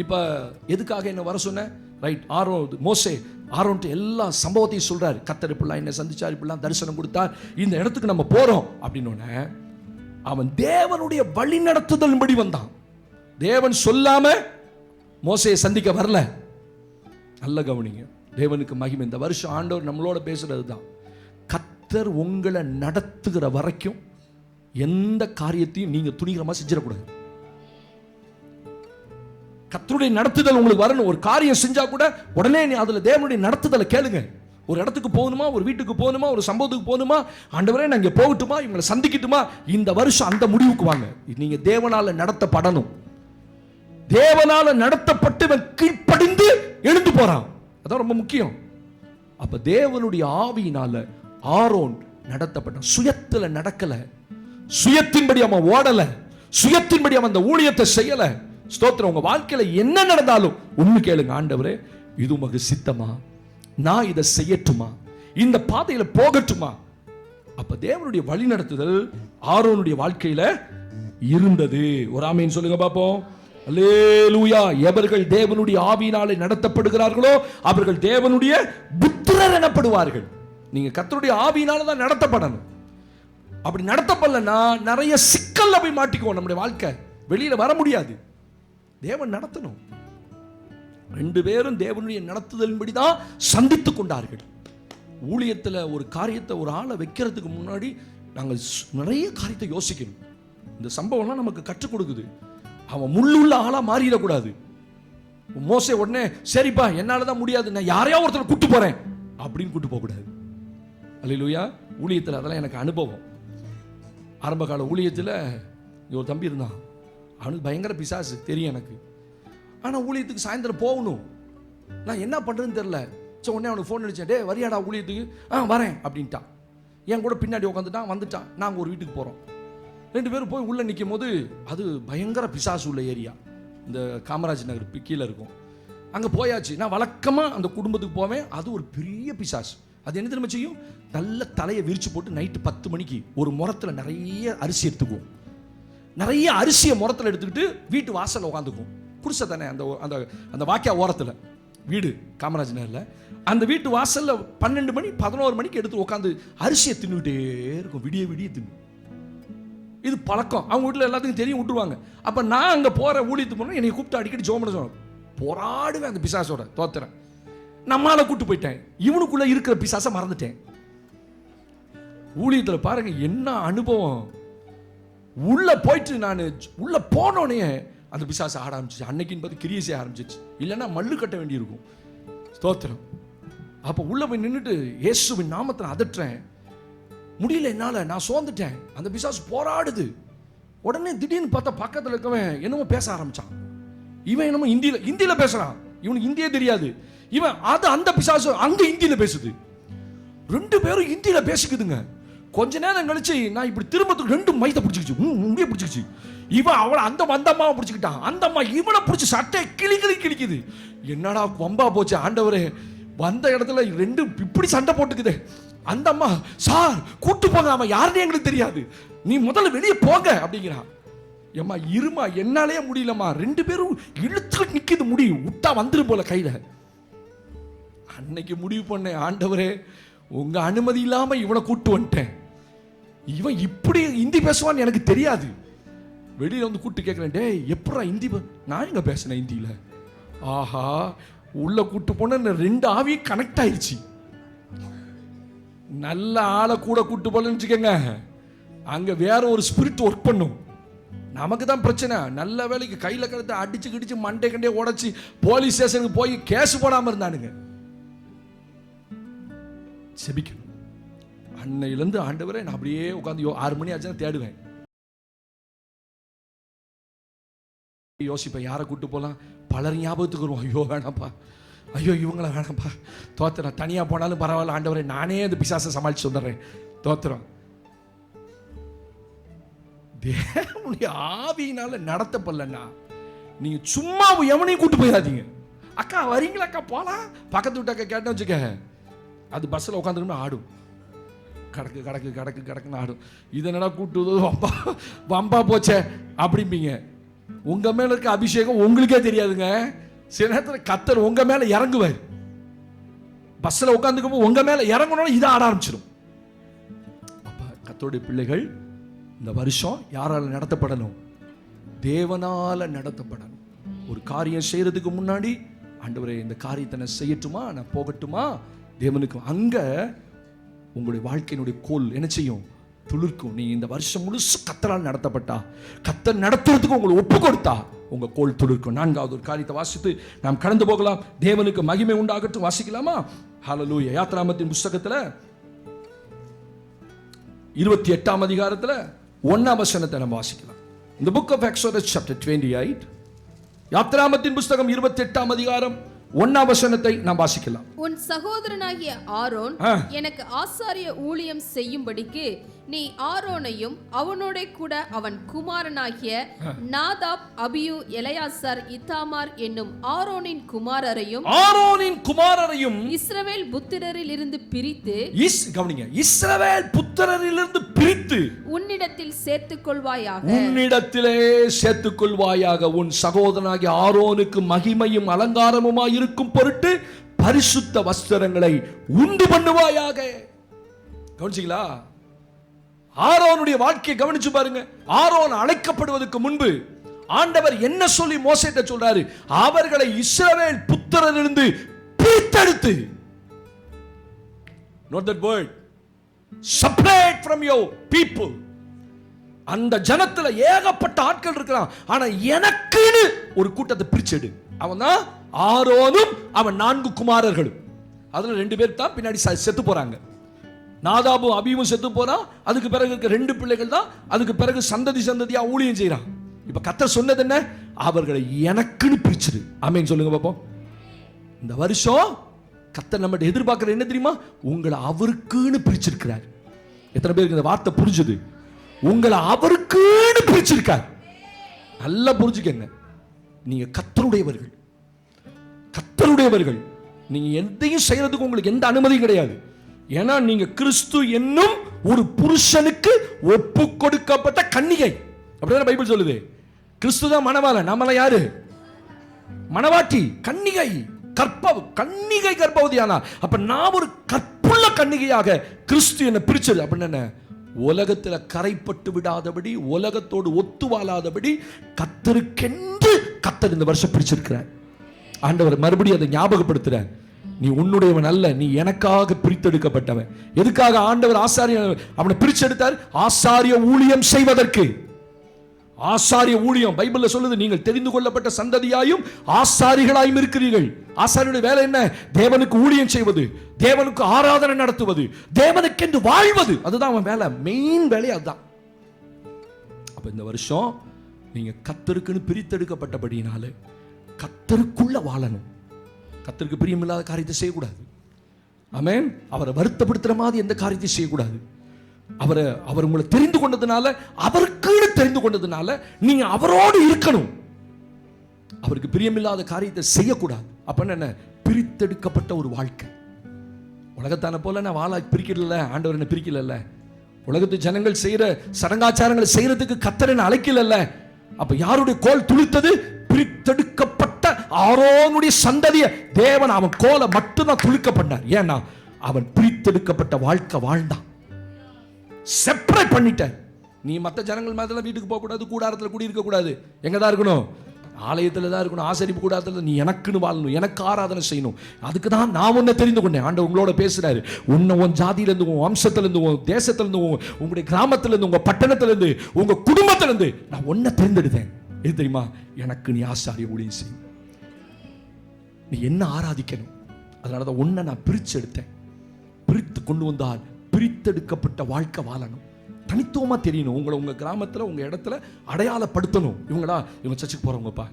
[SPEAKER 3] இப்ப எதுக்காக என்ன வர சொன்ன? ரைட், மோசே ஆரோன்ட்டு எல்லா சம்பவத்தையும் சொல்றாரு. கர்த்தர் இப்படிலாம் என்ன சந்திச்சார், இப்படிலாம் தரிசனம் கொடுத்தார், இந்த இடத்துக்கு நம்ம போறோம் அப்படின்னு. அவன் தேவனுடைய வழி நடத்துதல்படி வந்தான். தேவன் சொல்லாம மோசையை சந்திக்க வரல. நல்ல கவனிங்க, தேவனுக்கு மகிமை. இந்த வருஷம் ஆண்டவர் நம்மளோட பேசுறது தான். கர்த்தர் உங்களை நடத்துகிற வரைக்கும் எந்த காரியத்தையும் நீங்க துணிகரமா செஞ்சிடக்கூடாது. கர்த்தருடைய நடத்துதல் உங்களுக்கு வரணும். ஒரு காரியம் செஞ்சா கூட உடனே அதுல தேவனுடைய நடத்துதலை கேளுங்க. ஒரு இடத்துக்கு போகணுமா, ஒரு வீட்டுக்கு போகணுமா, ஒரு சம்பவத்துக்கு போகணுமா, ஆண்டவரே நான் இங்க போகட்டுமா, இவங்களை சந்திக்கட்டுமா, இந்த வருஷம் அந்த முடிவுக்கு வாங்க. நீங்க தேவனால நடத்தப்படணும். தேவனால நடத்தப்பட்டு கீழ்ப்படிந்து எழுந்து போறான். அதான் ரொம்ப முக்கியம். அப்ப தேவனுடைய ஆவியினால ஆரோன் நடத்தப்பட்டான். சுயத்துல நடக்கல, சுயத்தின்படி அவன் ஓடல, சுயத்தின்படி அவன் அந்த ஊழியத்தை செய்யல. ஸ்தோத்திரம். உங்க வாழ்க்கையில என்ன நடந்தாலும் ஒண்ணு கேளுங்க, ஆண்டவரே இது உமக்கு சித்தமா, நான் இதை செய்யட்டுமா, இந்த பாதையில போகட்டுமா. அப்ப தேவனுடைய வழி நடத்துதல் ஆரோனுடைய வாழ்க்கையில இருந்தது. ஒரு ஆமீன் சொல்லுங்க பாப்போம். அல்லேலூயா. எவர்கள் தேவனுடைய ஆவியினாலே நடத்தப்படுகிறார்களோ அவர்கள் தேவனுடைய புத்திரர் எனப்படுவார்கள். நீங்க கர்த்தருடைய ஆவியினால தான் நடத்தப்படணும். அப்படி நடத்தப்படலன்னா நிறைய சிக்கல்ல போய் மாட்டிக்குவோம். நம்முடைய வாழ்க்கை வெளியில வர முடியாது. தேவன் நடத்தணும். 2 பேரும் தேவனுடைய நடத்துதலின்படி தான் சந்தித்துக் கொண்டார்கள். ஊழியத்தில் ஒரு காரியத்தை ஒரு ஆளை வைக்கிறதுக்கு முன்னாடி நாங்கள் நிறைய காரியத்தை யோசிக்கணும். இந்த சம்பவம்லாம் நமக்கு கற்றுக் கொடுக்குது. அவன் முள்ளுள்ள ஆளா மாறிடக்கூடாது. மோசே உடனே சரிப்பா என்னால தான் முடியாது, நான் யாரையா ஒருத்தர் கூட்டு போறேன் அப்படின்னு கூட்டு போக கூடாது. அல்லேலூயா. ஊழியத்தில் அதெல்லாம் எனக்கு அனுபவம். ஆரம்ப கால ஊழியத்தில் ஒரு தம்பி இருந்தான். அவனுக்கு பயங்கர பிசாசு தெரியும் எனக்கு. ஆனால் ஊழியத்துக்கு சாயந்தரம் போகணும். நான் என்ன பண்ணுறேன்னு தெரில. ஸோ உடனே அவனுக்கு ஃபோன் அடித்தேன், டே வரியாடா ஊழியத்துக்கு? வரேன் அப்படின்ட்டான். என் கூட பின்னாடி உட்காந்துட்டான். வந்துட்டான். நாங்கள் ஒரு வீட்டுக்கு போகிறோம். 2 பேரும் போய் உள்ளே நிற்கும் போது அது பயங்கர பிசாசு உள்ள ஏரியா. இந்த காமராஜ் நகர் கீழே இருக்கும். அங்கே போயாச்சு. நான் வழக்கமாக அந்த குடும்பத்துக்கு போவேன். அது ஒரு பெரிய பிசாசு. அது என்ன தெரியுமா செய்யும்? நல்ல தலையை விரிச்சு போட்டு நைட்டு 10 மணிக்கு ஒரு முறத்தில் நிறைய அரிசி எடுத்துக்குவோம். நிறைய அரிசியை முறத்தில் எடுத்துக்கிட்டு வீட்டு வாசலில் உட்காந்துக்கும். குடிசை தானே அந்த அந்த அந்த வாக்கியா ஓரத்தில் வீடு காமராஜ் நகரில். அந்த வீட்டு வாசலில் 12 மணி 11 மணிக்கு எடுத்து உட்காந்து அரிசியை தின்னுக்கிட்டே இருக்கும். விடிய விடிய தின்னு. இது பழக்கம். அவங்க வீட்டில் எல்லாத்துக்கும் தெரியும், விட்டுருவாங்க. அப்போ நான் அங்கே போகிற ஊழியத்துக்கு போனால் என்னை கூப்பிட்டு அடிக்கடி ஜோம் பண்ண சொன்னேன். போராடுவேன் அந்த பிசாசோட. தோத்துறேன். நம்மளால கூட்டு போயிட்டேன். இவனுக்குள்ள இருக்கிற பிசாசை மறந்துட்டேன். ஊழியத்தில் பாருங்க என்ன அனுபவம். உள்ள போயிட்டு நான் உள்ள போனோடனே அந்த பிசாசு ஆட ஆரம்பிச்சிச்சு. அன்னைக்குன்னு பார்த்து கிரியை செய்ய ஆரம்பிச்சிச்சு. இல்லைன்னா மல்லு கட்ட வேண்டியிருக்கும். ஸ்தோத்திரம். அப்போ உள்ள போய் நின்றுட்டு இயேசுவின் நாமத்தை அதட்டுறேன். முடியல என்னால, நான் சோர்ந்துட்டேன். அந்த பிசாசு போராடுது. உடனே திடீர்னு பார்த்தா பக்கத்தில் இருக்கவன் என்னமோ பேச ஆரம்பிச்சான். இவன் என்னமோ ஹிந்தியில பேசுறான். இவனுக்கு ஹிந்தியே தெரியாது. இவன் அது அந்த பிசாசு அங்க இந்தியில பேசுது. ரெண்டு பேரும் இந்தியில பேசிக்குதுங்க. கொஞ்ச நேரம் கழிச்சு நான் இப்படி திரும்ப ரெண்டு மைத்தை பிடிச்சிக்கிச்சு, இங்கே பிடிச்சிக்கிச்சு. இவன் அவளை அந்த அம்மாவை பிடிச்சிக்கிட்டான், அந்த அம்மா இவனை பிடிச்சி சட்டை கிழிக்குது. என்னடா வம்பா போச்சு ஆண்டவரே, வந்த இடத்துல ரெண்டு இப்படி சண்டை போட்டுக்குது. அந்த அம்மா, சார் கூட்டு போங்க, அவன் யாருன்னு எங்களுக்கு தெரியாது, நீ முதல்ல வெளியே போங்க அப்படிங்கிறான். ஏம்மா இருமா, என்னாலே முடியலம்மா, ரெண்டு பேரும் இழுத்து நிக்குது, முடி விட்டா வந்துடும் போல கையில. அன்னைக்கு முடிவு பண்ணேன், ஆண்டவரே உங்க அனுமதி இல்லாம இவனை கூட்டு வந்துட்டேன், இவன் இப்படி ஹிந்தி பேசுவான்னு எனக்கு தெரியாது. வெளியில வந்து கூட்டு கேட்கிறேன், டேய் எப்படா ஹிந்தி நான் எங்க பேசினேன் ஹிந்தியில. ஆஹா, உள்ள கூட்டு போன ரெண்டு ஆவி கனெக்ட் ஆயிடுச்சு. நல்ல ஆளை கூட கூட்டு போலன்னு வச்சுக்கோங்க, அங்க வேற ஒரு ஸ்பிரிட் ஒர்க் பண்ணும். நமக்கு தான் பிரச்சனை. நல்ல வேலைக்கு கையில கழுத்தை அடிச்சு கிடிச்சு மண்டை கண்டே உடைச்சு போலீஸ் ஸ்டேஷனுக்கு போய் கேஸ் போடாம இருந்தானுங்க. செபிக்கணும். அன்னையிலிருந்து ஆண்டவரே நான் அப்படியே உட்காந்து 6 மணி ஆச்சுன்னா தேடுவேன், யோசிப்பேன் யாரை கூட்டு போலாம். பலர் ஞாபகத்துக்கு வருவோம், ஐயோ வேணாம்ப்பா, ஐயோ இவங்கள வேணாம்ப்பா, தோத்திரம். தனியா போனாலும் பரவாயில்ல ஆண்டவரே, நானே அந்த பிசாசை சமாளிச்சு வந்துடுறேன், தோத்திரம். தேவனுடைய ஆவியினால நடத்தப்படலன்னா நீங்க சும்மா எவனையும் கூட்டு போயிடாதீங்க. அக்கா வரீங்களா, அக்கா போலாம். பக்கத்து வீட்டு அக்கா கேட்டேன்னு வச்சுக்க, அது பஸ்ஸில் உட்காந்துருந்தா ஆடும், கடக்கு கடக்கு கடக்கு கடக்குன்னு ஆடும். இதனடா கூட்டு வம்பா போச்சே அப்படிம்பீங்க. உங்க மேல இருக்க அபிஷேகம் உங்களுக்கே தெரியாதுங்க. சில நேரத்தில் கத்தர் உங்க மேல இறங்குவார். பஸ்ஸில் உட்காந்துக்கும் உங்க மேல இறங்கணும்னு இதை ஆட ஆரம்பிச்சிடும். அப்ப கத்தருடைய பிள்ளைகள் இந்த வருஷம் யாரால நடத்தப்படணும்? தேவனால நடத்தப்படணும். ஒரு காரியம் செய்யறதுக்கு முன்னாடி ஆண்டவரே இந்த காரியத்தை நான் செய்யட்டுமா, நான் போகட்டுமா, தேவனுக்கு அங்க உங்களுடைய வாழ்க்கையினுடைய கோல் என்ன செய்யும்? துளிர்க்கும். நீ இந்த வருஷம் முழுசு கத்தரால் நடத்தப்பட்டா, கத்தர் நடத்துறதுக்கு உங்களை ஒப்பு கொடுத்தா உங்க கோல் துளிர்க்கும். 4வது ஒரு காரியத்தை வாசித்து நாம் கடந்து போகலாம். தேவனுக்கு மகிமை உண்டாகட்டும். வாசிக்கலாமா? ஹல்லேலூயா. யாத்ராகமத்தின் புத்தகத்துல 28ஆம் அதிகாரத்துல 1ஆம் வசனத்தை நம்ம வாசிக்கலாம். இந்த புக் ஆஃப் எக்ஸோடஸ் சாப்டர் 28, யாத்ராகமத்தின் புத்தகம் 28ஆம் அதிகாரம் 1ஆம் வசனத்தை நாம் வாசிக்கலாம்.
[SPEAKER 4] உன் சகோதரனாகிய ஆரோன் எனக்கு ஆசாரிய ஊழியம் செய்யும்படிக்கு நீ ஆரோனையும் அவனோட கூட அவன் குமாரனாகிய நாதாப், அபியூ, எலெயாசார், இத்தாமார் என்னும் ஆரோனின் குமாரரையும் இஸ்ரவேல் புத்திரரில் இருந்து பிரித்து,
[SPEAKER 3] கவனிங்க, இஸ்ரவேல் புத்திரரிலிருந்து பிரித்து
[SPEAKER 4] உன்னிடத்தில் சேர்த்துக் கொள்வாயாக.
[SPEAKER 3] உன்னிடத்திலே சேர்த்துக் கொள்வாயாக. உன் சகோதரனாகிய ஆரோனுக்கு மகிமையும் அலங்காரமுமாய் இருக்கும் பொருட்டு பரிசுத்த வஸ்திரங்களை உண்டு பண்ணுவாயாக. கவனிச்சீங்களா? ஆரோனுடைய வாழ்க்கையை கவனிச்சு பாருங்க. ஆரோன் அழைக்கப்படுவதற்கு முன்பு ஆண்டவர் என்ன சொல்லி மோசேட்ட சொல்றாரு? அவர்களை இஸ்ரவேல் புத்திரரிலிருந்து பிரித்தெடுத்து, not that word, separate from your people. அந்த ஜனத்துல ஏகப்பட்ட ஆட்கள் இருக்கலாம், ஆனா எனக்குன்னு ஒரு கூட்டத்தை பிரிச்செடு. அவன் தான் ஆரோனும் அவன் 4 குமாரர்களும். அதுல 2 பேர் தான் பின்னாடி செத்து போறாங்க. நாதாபும் அபியும் செத்து போனா, அதுக்கு பிறகு இருக்க 2 பிள்ளைகள் தான் அதுக்கு பிறகு சந்ததியா ஊழியம் செய்யறான். இப்ப கர்த்தர் சொன்னது என்ன? அவர்களை எனக்குன்னு பிரிச்சிரு. ஆமென் சொல்லுங்க பாப்போம். இந்த வருஷம் கர்த்தர் நம்மகிட்ட எதிர்பார்க்கிற என்ன தெரியுமா? உங்களை அவருக்குன்னு பிரிச்சிருக்கிறார். எத்தனை பேருக்கு இந்த வார்த்தை புரிஞ்சுது? உங்களை அவருக்குன்னு பிரிச்சிருக்கார். நல்லா புரிஞ்சுக்கங்க. நீங்க கர்த்தருடையவர்கள், கர்த்தருடையவர்கள். நீங்க எதையும் செய்யறதுக்கு உங்களுக்கு எந்த அனுமதியும் கிடையாது. ஏன்னா நீங்க கிறிஸ்து என்னும் ஒரு புருஷனுக்கு ஒப்பு கொடுக்கப்பட்ட கன்னிகை. அப்படிதான் பைபிள் சொல்லுது. கிறிஸ்து தான் மணவாளன், நம்மள யாரு? மணவாட்டி, கன்னிகை, கன்னிகை கர்ப்பவதியானா. அப்ப நான் ஒரு கற்புள்ள கன்னிகையாக கிறிஸ்து என்ன பிரிச்சது. அப்படின்னு என்ன? உலகத்துல கரைப்பட்டு விடாதபடி, உலகத்தோடு ஒத்து வாழாதபடி கர்த்தருக்கென்று கர்த்தர் இந்த வருஷம் பிரிச்சிருக்கிறார். ஆண்டவர் மறுபடியும் அதை ஞாபகப்படுத்துறார். நீ உன்னுடையவன் அல்ல, நீ எனக்காக பிரித்தெடுக்கப்பட்டவன். எதுக்காக ஆண்டவர் ஆசாரிய அவனை பிரிச்செடுத்தார்? ஆசாரிய ஊழியம் செய்வதற்கு. ஆசாரிய ஊழியம் பைபிள்ல சொல்லுது, நீங்கள் தெரிந்து கொள்ளப்பட்ட சந்ததியாயும் ஆசாரிகளாயும் இருக்கிறீர்கள். ஆசாரியுடைய வேலை என்ன? தேவனுக்கு ஊழியம் செய்வது, தேவனுக்கு ஆராதனை நடத்துவது, தேவனுக்கென்று வாழ்வது. அதுதான் அவன் வேலை, மெயின் வேலை அதுதான். அப்ப இந்த வருஷம் நீங்க கர்த்தருக்குன்னு பிரித்தெடுக்கப்பட்டபடினால கர்த்தருக்குள்ள வாழணும். கர்த்தருக்கு பிரியமில்லாத காரியத்தை செய்யக்கூடாது. ஆமென். அவரை வருத்தப்படுத்துற மாதிரி எந்த காரியத்தையும் செய்யக்கூடாது. அவர் உங்களை தெரிந்து கொண்டதுனால, அவருக்கு தெரிந்து கொண்டதுனால நீங்க அவரோடு இருக்கணும். அவருக்கு பிரியமில்லாத காரியத்தை செய்யக்கூடாது. அப்ப என்ன, பிரித்தெடுக்கப்பட்ட ஒரு வாழ்க்கை. உலகத்தான போல நான் வாழ பிரிக்கல, ஆண்டவர் என்ன பிரிக்கல. உலகத்து ஜனங்கள் செய்யற சடங்காச்சாரங்களை செய்யறதுக்கு கர்த்தர் என்ன அழைக்கல. அப்ப யாருடைய கோல் துளித்தது? பிரித்தெடுக்கப்பட்ட ஆரோனுடைய சந்ததிய தேவன் அவன் கோலை மட்டும்தான் துளிக்க பண்ணார். ஏன்னா அவன் பிரித்தெடுக்கப்பட்ட வாழ்க்கை வாழ்ந்தான். செப்பரேட் பண்ணிட்டார். நீ மற்ற ஜனங்கள் மாதிரி வீட்டுக்கு போக கூடாது, கூடாரத்தில் கூடி இருக்க கூடாது. எங்க தான் இருக்கணும்? ஆலயத்தில் தான் இருக்கணும். ஆசரிப்பு கூடாரத்தில் நீ எனக்குன்னு வாழணும், எனக்கு ஆராதனை செய்யணும். அதுக்கு தான் நான் உன்னை தெரிந்து கொண்டேன். ஆண்டவர் உங்களோட பேசுறாரு. உன்னை உன் ஜாதியிலிருந்து, உன் வம்சத்திலிருந்து, உன் தேசத்திலிருந்து, உங்களுடைய கிராமத்திலிருந்து, உங்க பட்டணத்திலிருந்து, உங்க குடும்பத்திலிருந்து நான் உன்னை தெரிந்தெடுத்தேன். எது தெரியுமா? எனக்கு நீ ஆசாரிய ஊழியம் செய், நீ என்ன ஆராதிக்கணும். அதனால தான் உன்னை நான் பிரித்து எடுத்தேன். பிரித்து கொண்டு வந்தால் பிரித்தெடுக்கப்பட்ட வாழ்க்கை வாழணும். தனித்துவமா தெரியணும். உங்களை உங்க கிராமத்தில், உங்க இடத்துல அடையாளப்படுத்தணும். இவங்க சர்ச்சுக்கு போறவங்கப்பா,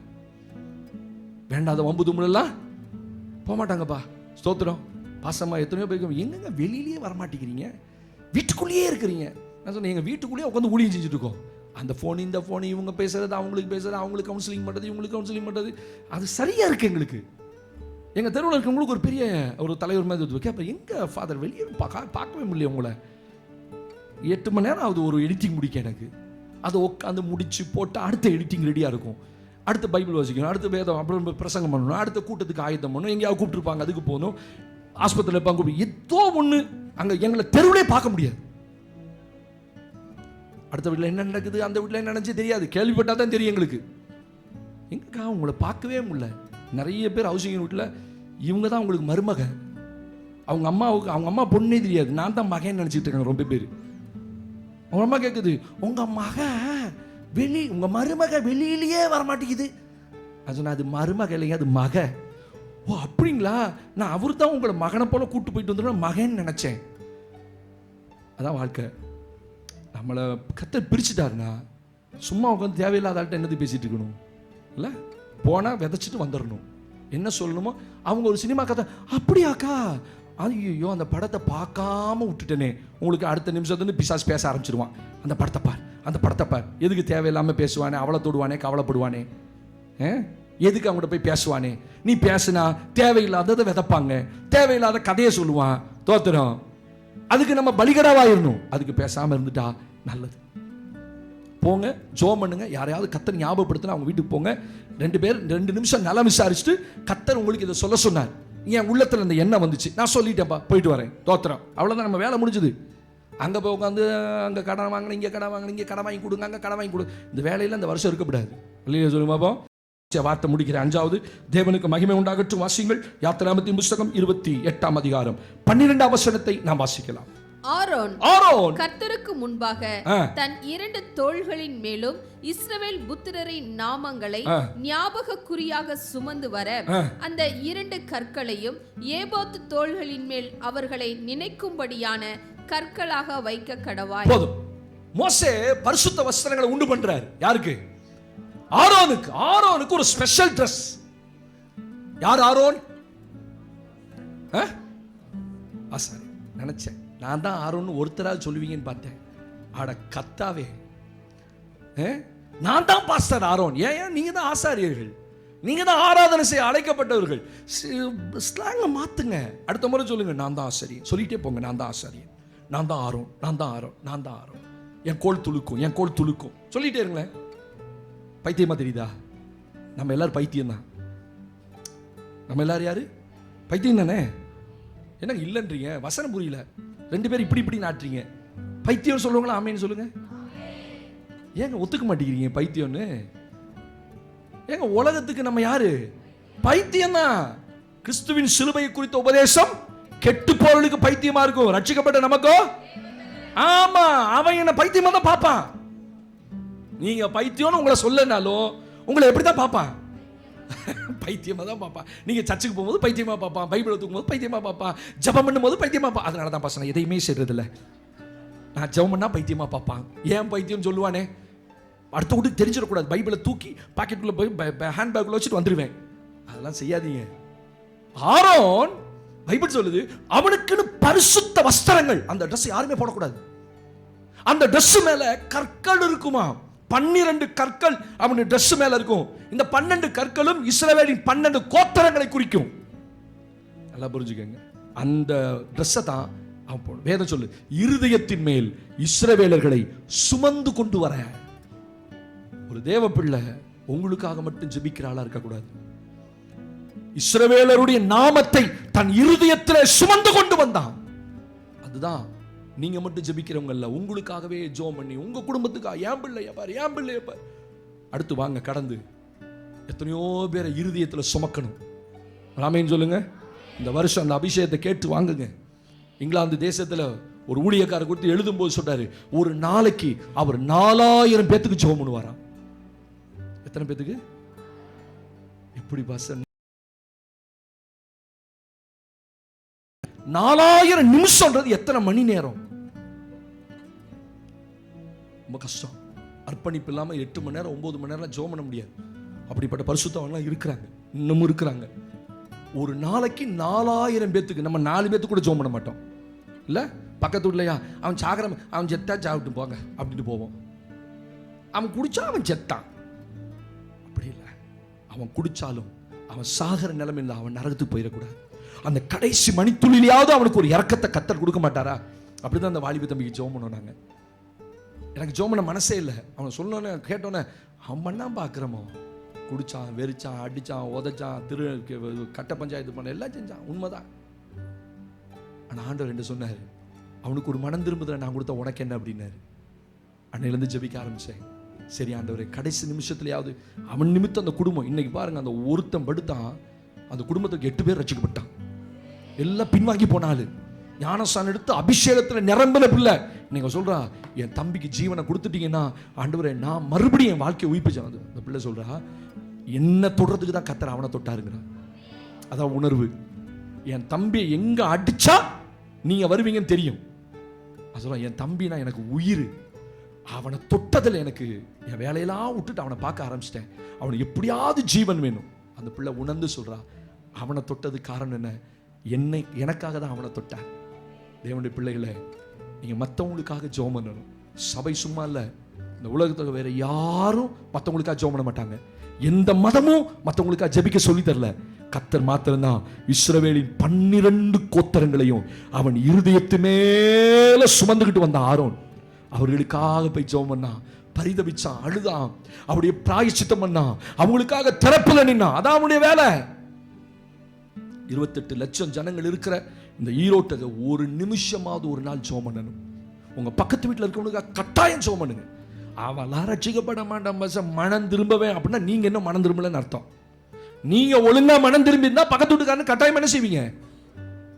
[SPEAKER 3] வேண்டாத வம்பு தும்முலாம் போக மாட்டாங்கப்பா. ஸ்தோத்திரம். பாசமா எத்தனையோ பேருக்கு எங்கங்க வெளியிலேயே வரமாட்டேங்கிறீங்க, வீட்டுக்குள்ளேயே இருக்கிறீங்க. நான் சொன்னேன், எங்க வீட்டுக்குள்ளேயே உட்காந்து ஊழியம் செஞ்சுட்டு இருக்கோம். அந்த ஃபோன் இந்த ஃபோன், இவங்க பேசுறது அவங்களுக்கு பேசுறது, அவங்களுக்கு கவுன்சிலிங் பண்ணுறது, இவங்களுக்கு கவுன்சிலிங் பண்ணுறது, அது சரியா இருக்கு. எங்களுக்கு எங்கள் தெருவில் இருக்கவங்களுக்கு ஒரு பெரிய ஒரு தலைவர் மாதிரி கேட்பேன், எங்கள் ஃபாதர் வெளியே பார்க்கவே முடியல உங்களை. 8 மணி நேரம் ஆகுது ஒரு எடிட்டிங் முடிக்க எனக்கு. அதை உட்காந்து முடிச்சு போட்டு அடுத்த எடிட்டிங் ரெடியாக இருக்கும். அடுத்த பைபிள் வாசிக்கணும், அடுத்த வேதம், அப்புறம் பிரசங்கம் பண்ணணும், அடுத்த கூட்டத்துக்கு ஆயத்தம் பண்ணணும், எங்கேயாவது கூப்பிட்டுருப்பாங்க அதுக்கு போகணும், ஆஸ்பத்திரியில் இருப்பாங்க கூப்பிட்டு, ஏதோ ஒன்று அங்கே எங்களை தெருவிலே பார்க்க முடியாது. அடுத்த வீட்டில் என்ன நடக்குது, அந்த வீட்டில் என்ன நடந்துச்சு தெரியாது. கேள்விப்பட்டால் தான் தெரியும் எங்களுக்கு. எங்கக்கா உங்களை பார்க்கவே முடியல. நிறைய பேர் ஹவுசிங் வீட்டில் இவங்க தான் உங்களுக்கு மருமக, அவங்க அம்மா பொண்ணே தெரியாது, நான் தான் மகன் நினச்சிட்டு இருக்காங்க ரொம்ப பேர். அவங்க அம்மா கேட்குது, உங்க மருமக வெளியிலேயே வரமாட்டேங்குது. அது சொன்ன, அது மருமக இல்லைங்க, அது மக. ஓ அப்படிங்களா, நான் அவர் தான் உங்களை மகனை போல கூட்டு போயிட்டு வந்துடும் மகன் நினைச்சேன். அதான் வாழ்க்கை. நம்மளை கர்த்தர் பிரிச்சுட்டாருன்னா சும்மா உட்காந்து தேவையில்லாத ஆள்கிட்ட என்னது பேசிட்டு இருக்கணும் இல்லை? போனால் விதைச்சிட்டு வந்துடணும். என்ன சொல்லணுமோ. அவங்க ஒரு சினிமா கதை, அப்படியாக்கா, ஐயோ அந்த படத்தை பார்க்காம விட்டுட்டேனே. உங்களுக்கு அடுத்த நிமிஷத்துலேருந்து பிசாசு பேச ஆரம்பிச்சிருவான். அந்த படத்தை பார். எதுக்கு தேவையில்லாமல் பேசுவானே, அவளை தொடுவானே, கவலைப்படுவானே, எதுக்கு அவங்கள்ட்ட போய் பேசுவானே. நீ பேசுனா தேவையில்லாததை விதைப்பாங்க, தேவையில்லாத கதையை சொல்லுவான். தோத்துறோம். அதுக்கு நம்ம பலிகடாவாயிடணும். அதுக்கு பேசாமல் இருந்துட்டா நல்லது. போங்க, ஜோம் பண்ணுங்க. யாரையாவது கர்த்தர் ஞாபகப்படுத்தினா அவங்க வீட்டுக்கு போங்க. 2 நிமிஷம் நலம் விசாரிச்சுட்டு, கர்த்தர் உங்களுக்கு இதை சொல்ல சொன்னார், என் உள்ளத்தில் இந்த எண்ணம் வந்துச்சு, நான் சொல்லிட்டேன்ப்பா, போயிட்டு வரேன், தோத்திரம். அவ்வளோதான், நம்ம வேலை முடிஞ்சுது. அங்கே போய் உட்காந்து அங்கே கடன் வாங்கினேன், இங்கே கடன் வாங்கினேன், இங்கே கடன் வாங்கி கொடுங்க, அங்கே கடன் வாங்கி கொடு. இந்த வேலையில் இந்த வருஷம் இருக்கக்கூடாது இல்லையா? சொல்லுங்க பாப்போம். வார்த்தை முடிக்கிறேன். 5வது, தேவனுக்கு மகிமை உண்டாகட்டும். வாசிங்கள் யாத்திராகமத்தின் புத்தகம் 28ஆம் அதிகாரம் 12ஆம் வசனத்தை நாம் வாசிக்கலாம்.
[SPEAKER 4] ஆரோன் கர்த்தருக்கு முன்பாக தன் 2 தோள்களின் மேலும் இஸ்ரவேல் புத்திரரின் நாமங்களை ஞாபக குறியாக சுமந்து வர அந்த 2 கற்களையும் ஏபோத்து தோள்களின் மேல் அவர்களை நினைக்கும்படியான கற்களாக வைக்க கடவாய்.
[SPEAKER 3] போதும். மோசே பரிசுத்த வஸ்திரங்களை உண்டு பண்றார். யாருக்கு? ஆரோனுக்கு ஒரு ஸ்பெஷல் ட்ரெஸ். யார் ஆரோன்? ஆசாரி. நினைச்சேன் நான் தான் ஆரோன் ஒருத்தராக சொல்லுவீங்கன்னு பார்த்தேன். ஆட கத்தாவே, நான் தான் பாஸ்டர் ஆரோன். ஏன் நீங்க தான் ஆசாரியர்கள், நீங்க தான் ஆராதனை செய்ய அழைக்கப்பட்டவர்கள். ஸ்லாங்க மாத்துங்க. அடுத்த முறை சொல்லுங்க, நான் தான் ஆசாரியன். சொல்லிட்டே போங்க, நான் தான் ஆசாரியன், நான் தான் ஆரோன், நான் தான் ஆரோன், நான் தான் ஆரோன். என் கோல் துளுக்கும் சொல்லிட்டே இருங்களேன். பைத்தியமா தெரியுதா? நம்ம எல்லாரும் பைத்தியம் தான். நம்ம எல்லாரும் யாரு? பைத்தியம் தானே. என்ன இல்லைன்றீங்க? வசனம் புரியல. 2 பேரும் இப்படி நாட்டுறீங்க. பைத்தியம் சொல்லுவாங்களா? ஆமேன்னு சொல்லுங்க. ஏங்க ஒத்துக்க மாட்டேங்கிறீங்க பைத்தியம்னு? ஏங்க உலகத்துக்கு நம்ம யாரு? பைத்தியம் தான். கிறிஸ்துவின் சிலுவையை குறித்த உபதேசம் கெட்டு போறவர்களுக்கு பைத்தியமா இருக்கும், ரட்சிக்கப்பட்ட நமக்கோ ஆமா அவன் என்ன பைத்தியமா தான் பார்ப்பான். நீங்க பைத்தியம்னு உங்களை சொல்லனாலும் உங்களை எப்படிதான் பார்ப்பான்? பைத்தியமா தான் பார்ப்பான். நீங்க சர்ச்சுக்கு போகும்போது பைத்தியமா பார்ப்பான், பைபிளை தூக்கும்போது பைத்தியமா பார்ப்பான், ஜெபம் பண்ணும்போது பைத்தியமா பார்ப்பான். அதனால தான் பசங்க எதையுமே செய்யறது இல்லை. நான் ஜெபம் பண்ணா பைத்தியமா பார்ப்பான். ஏன் பைத்தியம் சொல்லுவானே? அடுத்த வீட்டுக்கு தெரிஞ்சிடக்கூடாது. பைபிளை தூக்கி பாக்கெட்டுக்குள்ள போய் ஹேண்ட் பேக்குள்ள வச்சுட்டு வந்துடுவேன். அதெல்லாம் செய்யாதீங்க. ஆரோன் பைபிள் சொல்லுது அவனுக்குன்னு பரிசுத்த வஸ்திரங்கள். அந்த ட்ரெஸ் யாருமே போடக்கூடாது. அந்த ட்ரெஸ் மேல கற்கள் இருக்குமா, 12 கற்கள் அவனுடைய ட்ரெஸ் மேல இருக்கும். இந்த 12 கற்களும் இஸ்ரவேலின் 12 கோத்திரங்களை குறிக்கும். நல்லா புரிஞ்சுக்கங்க. அந்த ட்ரெஸ்ஸை தான் அவன் போடும். வேதம் சொல்லு, இருதயத்தின் மேல் இஸ்ரவேலர்களை சுமந்து கொண்டு வர. ஒரு தேவ பிள்ளை உங்களுக்காக மட்டும் ஜெபிக்கிற ஆளா இருக்கக்கூடாது. இஸ்ரவேலருடைய நாமத்தை தன் இருதயத்தில் சுமந்து கொண்டு வந்தான். அதுதான் நீங்க மட்டும் ஜெபிக்கிறவங்க இல்ல, உங்களுக்காகவே ஜெபம் பண்ணி உங்க குடும்பத்துக்காக என் பிள்ளைய பாரு, என் பிள்ளைய பாரு. அடுத்து வாங்க கடந்து எத்தனையோ பேரை இருதயத்தில் சுமக்கணும். ராமேன்னு சொல்லுங்க. இந்த வருஷம் அந்த அபிஷேகத்தை கேட்டு வாங்குங்க. இங்கிலாந்து தேசத்துல ஒரு ஊழியக்காரர் கொடுத்து எழுதும் போது சொல்றாரு, ஒரு நாளைக்கு அவர் 4000 பேத்துக்கு ஜெபம் பண்ணுவாராம். எத்தனை பேத்துக்கு? எப்படி பாச 4000 நிமிஷம்ன்றது எத்தனை மணி நேரம்? ரொம்ப கஷ்டம். அர்ப்பணிப்பு இல்லாம 8 மணி நேரம் 9 மணி நேரம் ஜெபம் பண்ண முடியாது. அப்படிப்பட்ட பரிசுத்தவங்கலாம் இருக்கிறாங்க, இன்னமும் இருக்கிறாங்க. ஒரு நாளைக்கு 4000 பேத்துக்கு. நம்ம 4 பேத்துக்கு கூட ஜெபம் பண்ண மாட்டோம் இல்ல. பக்கத்து வீட்லையா அவன் சாகரம், அவன் செத்தா சாப்பிட்டு போங்க அப்படின்ட்டு போவோம். அவன் குடிச்சா அவன் செத்தான், அப்படி இல்லை. அவன் குடிச்சாலும் அவன் சாகர நிலைமையில் அவன் நரகத்துக்கு போயிடக்கூடாது. அந்த கடைசி மணித்துளிலையாவது அவனுக்கு ஒரு இறக்கத்தை கத்தர் கொடுக்க மாட்டாரா? அப்படிதான் அந்த வாலிப தம்பிக்கு ஜெபம் பண்ணோம். எனக்கு ஜெபம் பண்ண மனசே இல்லை. அவன் சொன்னோன்னே கேட்டோன்னே அவன் பண்ணா பார்க்குறமோ, குடிச்சான், வெறிச்சான், அடிச்சான், உதைச்சான், கட்ட பஞ்சாயத்து பண்ண எல்லாம் செஞ்சான், உண்மைதான். ஆனால் ஆண்டவர் என்ன சொன்னார்? அவனுக்கு ஒரு மனம் திரும்புதலை நான் கொடுத்த உனக்கு என்ன அப்படின்னாரு. அன்னையிலேருந்து ஜெபிக்க ஆரம்பிச்சேன். சரி ஆண்டவரே, கடைசி நிமிஷத்துலையாவது அவன் நிமித்தம் அந்த குடும்பம். இன்னைக்கு பாருங்க, அந்த ஒருத்தன் படுத்தான், அந்த குடும்பத்துக்கு 8 பேர் ரட்சிக்கப்பட்டான். எல்லாம் பின்வாங்கி போனாலும் ஞானஸ்தானம் எடுத்து அபிஷேகத்தில் நிரம்பின பிள்ளை. நீங்க சொல்றா, என் தம்பிக்கு ஜீவனை கொடுத்துட்டீங்கன்னா ஆண்டவரே நான் மறுபடியும் என் வாழ்க்கையை உயிர்ப்பிச்சேன். அந்த பிள்ளை சொல்றா, என்ன தொடுறதுக்கு தான் கத்தர் அவனை தொட்டாருங்கிறா. அதான் உணர்வு. என் தம்பியை எங்க அடிச்சா நீங்க வருவீங்கன்னு தெரியும். அது என் தம்பினா எனக்கு உயிர். அவனை தொட்டதில் எனக்கு என் வேலையெல்லாம் விட்டுட்டு அவனை பார்க்க ஆரம்பிச்சிட்டேன். அவனுக்கு எப்படியாவது ஜீவன் வேணும். அந்த பிள்ளை உணர்ந்து சொல்றா, அவனை தொட்டது காரணம் என்ன? எனக்காக தான் அவனை தொட்டார். தேவனுடைய பிள்ளைகளை, நீங்க மற்றவங்களுக்காக ஜெபம் பண்ணணும். சபை சும்மா இல்லை. இந்த உலகத்தில் வேற யாரும் மற்றவங்களுக்காக ஜெபம் பண்ண மாட்டாங்க. எந்த மதமும் மற்றவங்களுக்காக ஜெபிக்க சொல்லி தரல. கர்த்தர் மாத்திரம்தான் இஸ்ரவேலின் 12 கோத்திரங்களையும் அவன் இருதயத்து மேல சுமந்துகிட்டு வந்த ஆரோன் அவர்களுக்காக போய் ஜெபம் பண்ணா, பரிதபிச்சான், அழுதான், அவருடைய பிராயச்சித்தம் பண்ணான், அவங்களுக்காக திறப்புல நின்னான். அதான் அவனுடைய வேலை. 28 லட்சம் ஜனங்கள் இருக்கிற இந்த ஈரோட்டை ஒரு நிமிஷமாவது ஒரு நாள் ஜெபம் பண்ணணும். உங்க பக்கத்து வீட்டில் இருக்கவனுக்கு கட்டாயம் ஜெபம் பண்ணுங்க. அவெல்லாம் ரட்சிக்கப்பட மாட்டான், மனம் திரும்பவே அப்படின்னா நீங்க என்ன மனம் திரும்பலன்னு அர்த்தம். நீங்க ஒழுங்கா மனம் திரும்பி இருந்தா பக்கத்து வீட்டுக்காரன்னு கட்டாயம் என்ன செய்வீங்க?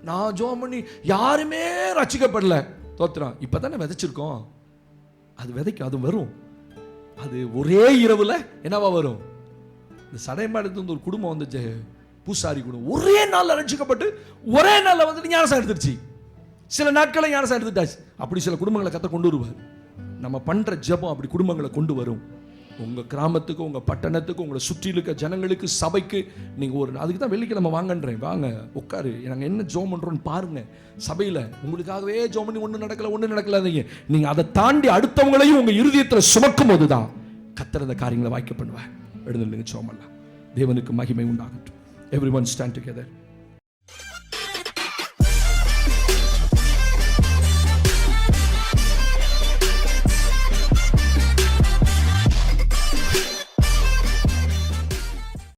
[SPEAKER 3] நான் ஜெபம் பண்ணி யாருமே ரட்சிக்கப்படல, தோத்துறான். இப்பதானே விதைச்சிருக்கோம், அது விதைக்கும், அது வரும். அது ஒரே இரவுல என்னவா வரும்? இந்த சடைமாடத்து ஒரு குடும்பம் வந்துச்சு, பூசாரி குடும்பம். ஒரே நாள்ல ரட்சிக்கப்பட்டு ஒரே நாள்ல வந்துட்டு ஞானசாரம் எடுத்துருச்சு. சில நாட்களை ஞானசாரம் எடுத்துட்டாச்சு. அப்படி சில குடும்பங்களை கத்த கொண்டு வருவார். நம்ம பண்ற ஜெபம் அப்படி குடும்பங்களை கொண்டு வரும். உங்க கிராமத்துக்கு, உங்க பட்டணத்துக்கு, உங்களை சுற்றி இருக்க ஜனங்களுக்கு, சபைக்கு நீங்க ஒரு அதுக்கு தான் வெள்ளிக்கிழமை வாங்கன்றேன். வாங்க உட்காரு, நாங்க என்ன ஜெபம் பண்றோம்னு பாருங்க. சபையில உங்களுக்காகவே ஜெபம் பண்ணி ஒண்ணு நடக்கல. நீங்க அதை தாண்டி அடுத்தவங்களையும் உங்க இருதயத்துல சுமக்கும் போதுதான் கர்த்தர் அந்த காரியங்களை வாய்க்க பண்ணுவார். எழுந்துங்க, ஜெபம் பண்ணலாம். தேவனுக்கு மகிமை உண்டாகட்டும். Everyone stand together.